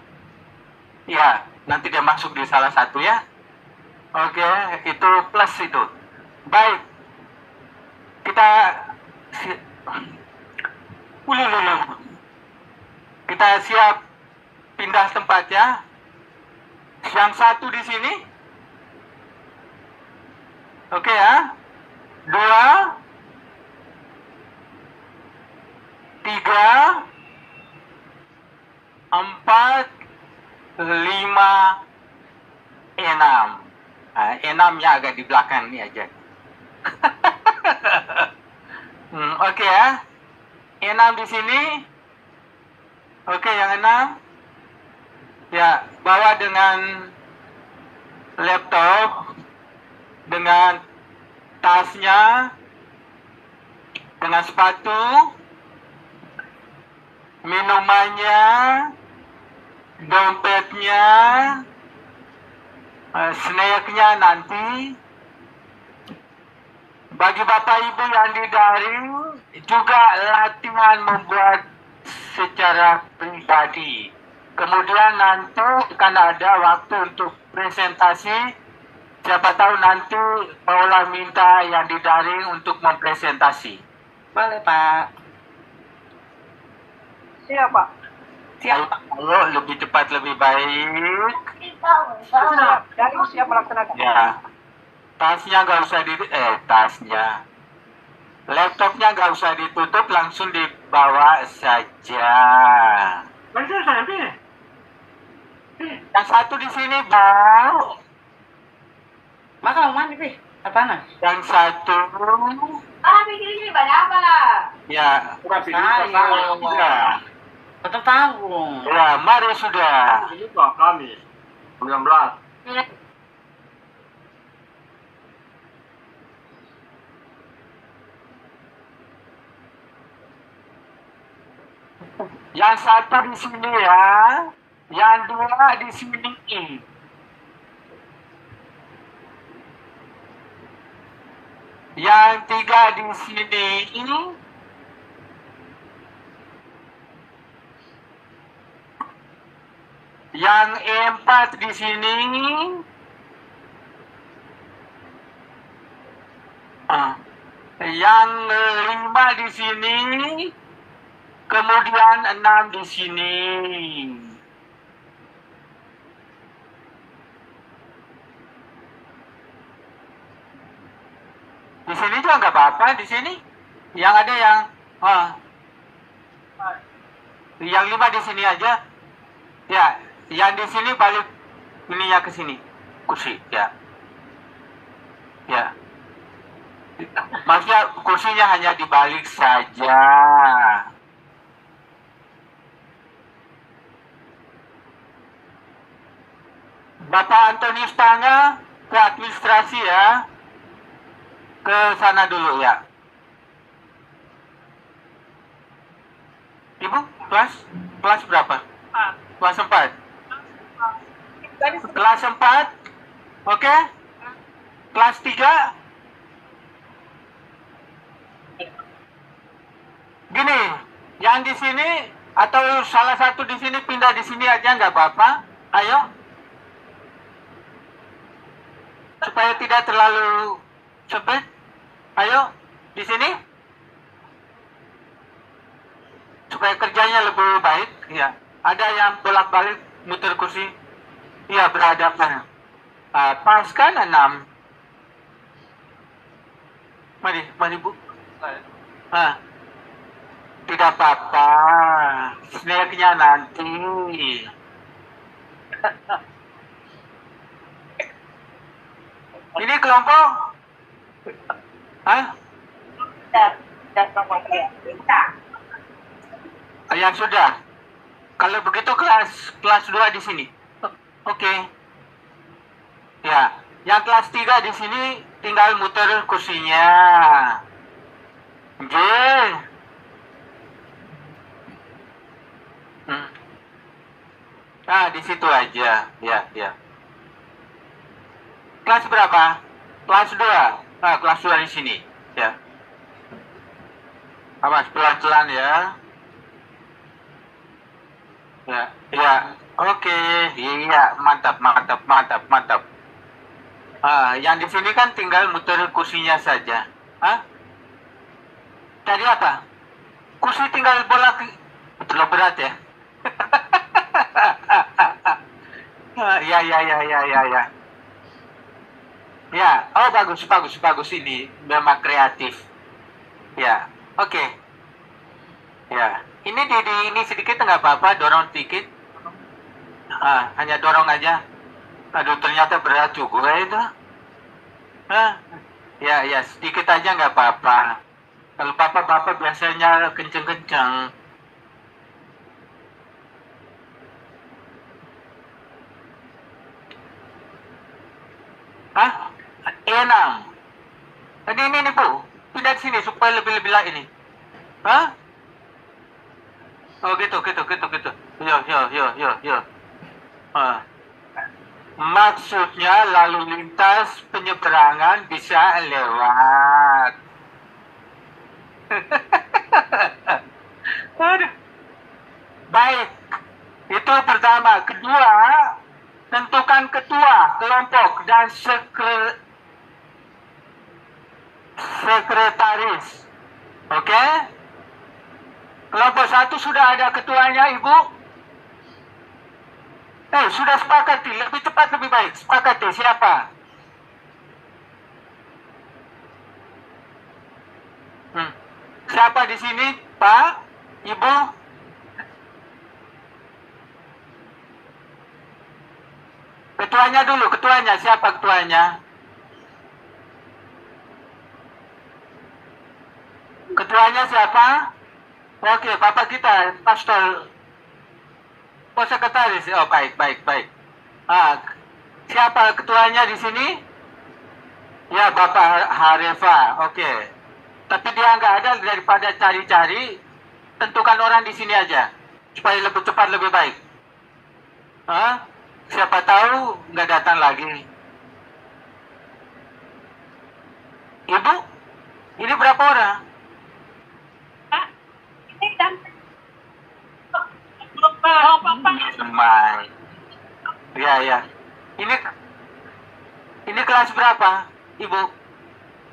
Ya, nanti dia masuk di salah satu ya. Oke, itu plus itu. Baik. Kita kita siap pindah tempat ya. Yang satu di sini. Oke ya. 2, 3, 4, 5, 6. 6-nya agak di belakang ini aja. Oke ya. 6 di sini. Oke, yang 6. Ya, bawa dengan laptop, dengan tasnya, dengan sepatu, minumannya, dompetnya, snacknya nanti. Bagi Bapak Ibu yang di daring, juga latihan membuat secara pribadi. Kemudian nanti akan ada waktu untuk presentasi. Siapa tahu nanti Paula minta yang di daring untuk mempresentasi. Boleh, Pak. Siap, Pak. Siap, Pak. Ayo, lebih cepat lebih baik. Siap. Dari siap melaksanakan. Ya. Tasnya nggak usah tasnya. Laptopnya nggak usah ditutup, langsung dibawa saja. Yang satu di sini, Bang. Mak kamu mandi, Pi? Apaan? Yang satu. Pikir ini pada apa lah? Ya. Sudah. Tetap tanggung. Ya, mari sudah. Ini Pak Kamis 19. Yang satu di sini ya. Yang dua di sini. Yang tiga di sini. Yang empat di sini. Yang lima di sini. Kemudian 6 di sini. sini juga nggak apa-apa di sini. Yang ada yang 5 di sini aja. Ya, yang di sini balik ininya ke sini. Kursi, ya. Ya. Maksudnya kursinya hanya dibalik saja. Bapak Antonius Tanga ke administrasi ya. Ke sana dulu ya. Ibu, kelas berapa? Kelas 4. Kelas 4. Oke. Kelas 3. Gini, yang di sini atau salah satu di sini pindah di sini aja nggak apa-apa. Ayo. Supaya tidak terlalu sempit. Ayo, di sini. Supaya kerjanya lebih baik, ya. Ada yang bolak-balik muter kursi. Iya, berhadapan. Pas kan 6. Mari Bu. Tidak apa-apa. Snacknya nanti. Ini kelompok? Ya sudah. Kalau begitu kelas 2 di sini. Oke. Ya, yang kelas 3 di sini tinggal muter kursinya. Oke. Nah, di situ aja. Ya. Kelas berapa? Kelas 2. Nah, kelas 2 di sini. Ya. Awas pelan-pelan ya. Ya. Oke. Iya, mantap. Yang di sini kan tinggal muter kursinya saja. Tadi apa? Kursi tinggal bolak. Terlalu berat ya. Ya. Ya, oh bagus ini memang kreatif. Ya, oke. Ya, ini ini sedikit nggak apa-apa, dorong sedikit. Hanya dorong aja. Aduh, ternyata berat juga itu. Ya, sedikit aja nggak apa-apa. Kalau bapak biasanya kenceng-kenceng. E6. Ini Bu, pindah sini supaya lebih lah ini. Oh gitu. Yo. Maksudnya lalu lintas penyeberangan bisa lewat. Baik, itu pertama. Kedua, tentukan ketua kelompok dan sekretaris. Oke? Kelompok 1 sudah ada ketuanya, Ibu? Sudah sepakati, lebih cepat lebih baik. Sepakati, siapa? Siapa di sini, Pak? Ibu? Ketuanya dulu, siapa ketuanya? Ketuanya siapa? Oke, Bapak kita, Pastor. Oh, sekretaris. Oh, baik. Siapa ketuanya di sini? Ya, Bapak Harefa. Oke. Tapi dia nggak ada, daripada cari-cari, tentukan orang di sini aja. Supaya lebih cepat, lebih baik. Siapa tahu nggak datang lagi. Ibu, ini berapa orang? Ini dan Semai. Ya. Ini kelas berapa, Ibu?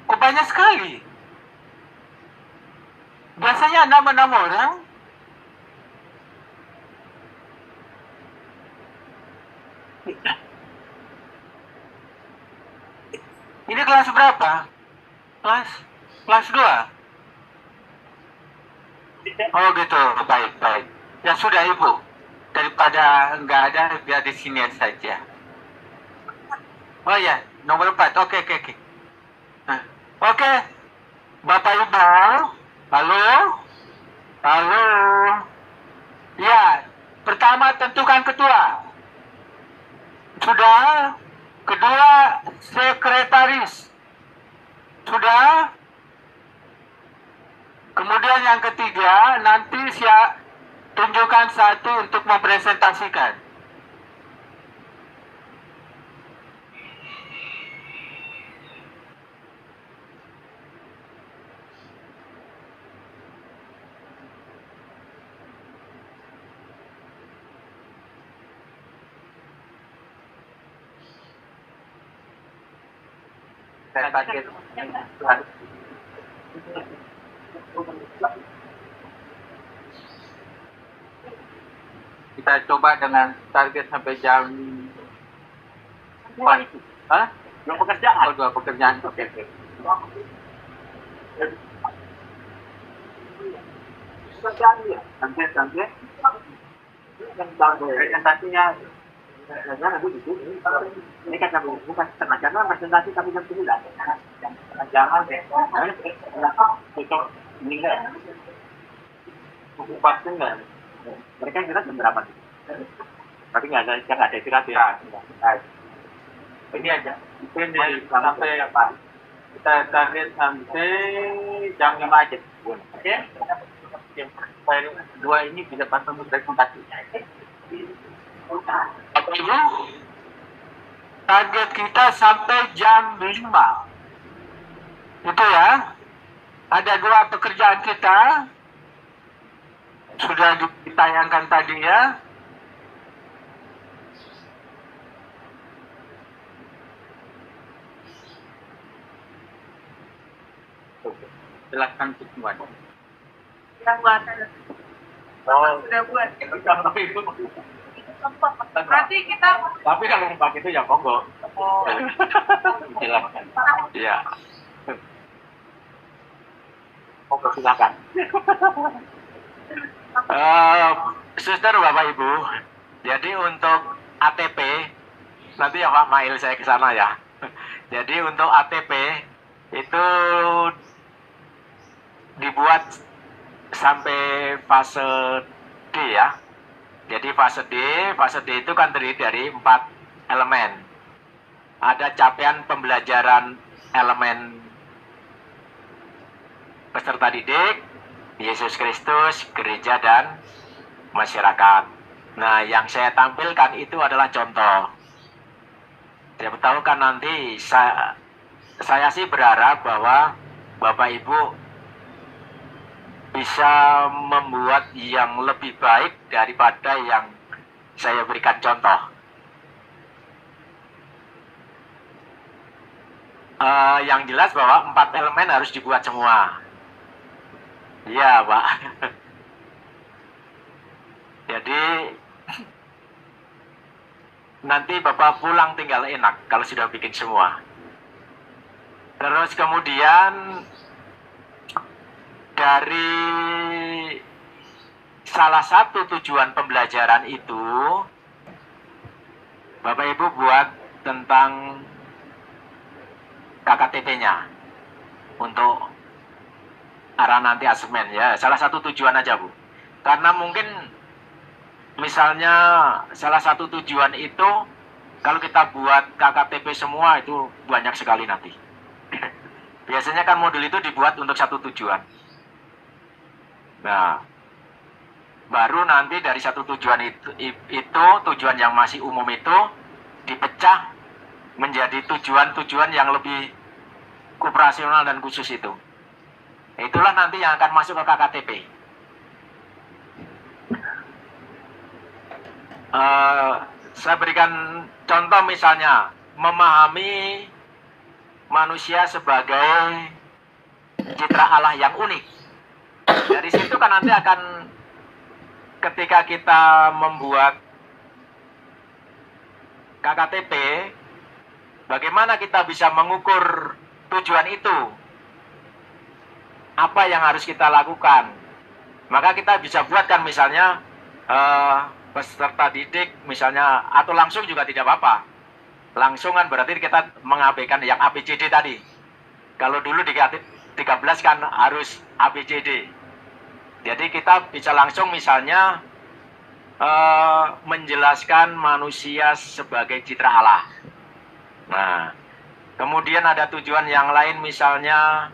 Kok banyak sekali? Biasanya 6 orang. Ini kelas berapa? Kelas 2. Oh gitu, baik, baik. Ya sudah Ibu, daripada nggak ada, biar di sini saja. Oh ya, nomor 4, oke, oke, oke. Nah, oke, Bapak Ibu, halo, halo. Ya, pertama tentukan ketua. Sudah. Kedua, sekretaris. Sudah. Kemudian yang ketiga, nanti tunjukkan satu untuk mempresentasikan. Kita coba dengan target sampai jam 4. Hah? 2 pekerjaan. Oh, 2 pekerjaan. Oke, oke. Pekerjaan ya. Sampai. Presentasinya. Ini kan bukan setengah jam presentasi tapi jam 9. Jangan deh. Tutup meninggal. Pasti enggak. Mereka kira jam berapa sih? Tapi nggak ada istirahat ya. Ini aja. Ini sampai apa? Kita target sampai jam 5 aja. Oke? Supaya 2 ini bisa pasang presentasi. Bapak Ibu, target kita sampai jam 5. Itu ya. Ada 2 pekerjaan kita. Sudah ditayangkan tadi ya. Silakan semua. Kita buat. Oh, Sudah buat. Tapi Berarti kita kalau mau pakai itu ya monggo. Silakan. Iya. Monggo silakan. Suster, Bapak Ibu, jadi untuk ATP, nanti ya Pak Mail saya ke sana ya. Jadi untuk ATP itu dibuat sampai fase D ya. Jadi fase D itu kan terdiri dari 4 elemen. Ada capaian pembelajaran elemen peserta didik, Yesus Kristus, gereja, dan masyarakat. Nah, yang saya tampilkan itu adalah contoh. Siapa tahu kan nanti saya sih berharap bahwa Bapak Ibu bisa membuat yang lebih baik daripada yang saya berikan contoh. Yang jelas bahwa 4 elemen harus dibuat semua. Iya, Pak. Jadi nanti Bapak pulang tinggal enak kalau sudah bikin semua. Terus kemudian dari salah satu tujuan pembelajaran itu Bapak Ibu buat tentang KKTP-nya untuk arah nanti asesmen ya. Salah satu tujuan aja Bu. Karena mungkin misalnya salah satu tujuan itu kalau kita buat KKTP semua itu banyak sekali nanti. Biasanya kan modul itu dibuat untuk satu tujuan. Nah, baru nanti dari satu tujuan itu tujuan yang masih umum itu dipecah menjadi tujuan-tujuan yang lebih operasional dan khusus itu. Itulah nanti yang akan masuk ke KKTP. Saya berikan contoh misalnya memahami manusia sebagai citra Allah yang unik. Dari situ kan nanti akan ketika kita membuat KKTP, bagaimana kita bisa mengukur tujuan itu apa yang harus kita lakukan. Maka kita bisa buatkan misalnya peserta didik misalnya, atau langsung juga tidak apa-apa. Langsung kan berarti kita mengabaikan yang ABCD tadi. Kalau dulu di 13 kan harus ABCD. Jadi kita bisa langsung misalnya menjelaskan manusia sebagai citra Allah. Nah, kemudian ada tujuan yang lain misalnya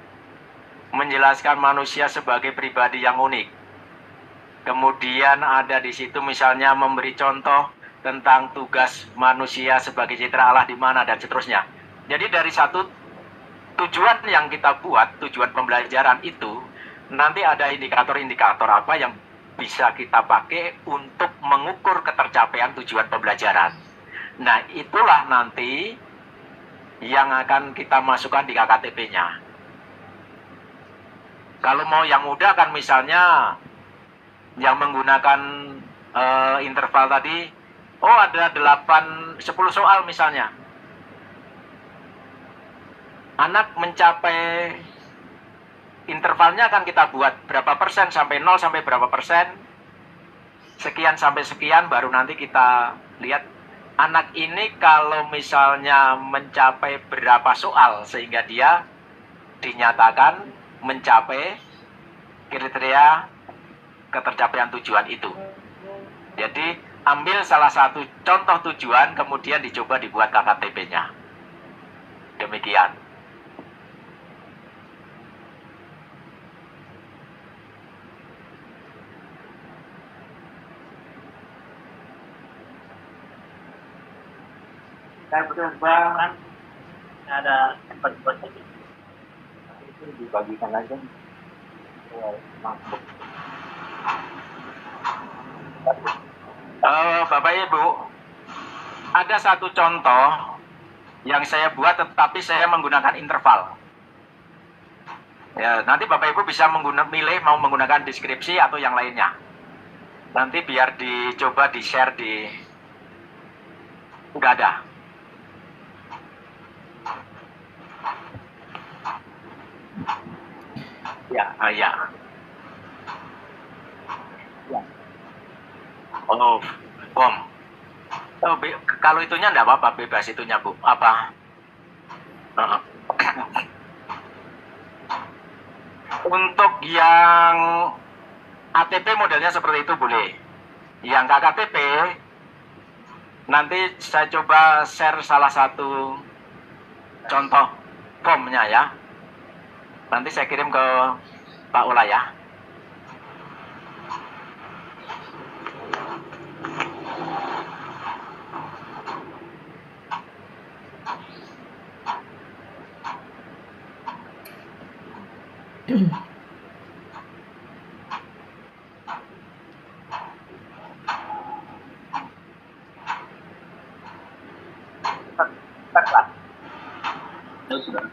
menjelaskan manusia sebagai pribadi yang unik. Kemudian ada di situ misalnya memberi contoh tentang tugas manusia sebagai citra Allah di mana dan seterusnya. Jadi dari satu tujuan yang kita buat, tujuan pembelajaran itu, nanti ada indikator-indikator apa yang bisa kita pakai untuk mengukur ketercapaian tujuan pembelajaran. Nah, itulah nanti yang akan kita masukkan di KKTP-nya. Kalau mau yang mudah kan misalnya yang menggunakan interval tadi, ada 10 soal misalnya. Anak mencapai intervalnya akan kita buat berapa persen, sampai 0 sampai berapa persen, sekian sampai sekian, baru nanti kita lihat anak ini kalau misalnya mencapai berapa soal sehingga dia dinyatakan mencapai kriteria ketercapaian tujuan itu. Jadi ambil salah satu contoh tujuan, kemudian dicoba dibuat KKTP-nya. Demikian. Saya berubah ada tempat buat itu dibagikan aja. Bapak Ibu, ada satu contoh yang saya buat tetapi saya menggunakan interval. Ya, nanti Bapak Ibu bisa milih mau menggunakan deskripsi atau yang lainnya. Nanti biar dicoba di-share di Gada. Ya. Bom. Kalau itunya enggak apa-apa, bebas itunya, Bu. Apa? Untuk yang ATP modelnya seperti itu boleh. Yang KKTP nanti saya coba share salah satu contoh formnya ya. Nanti saya kirim ke Pak Ola ya. Ya sudah.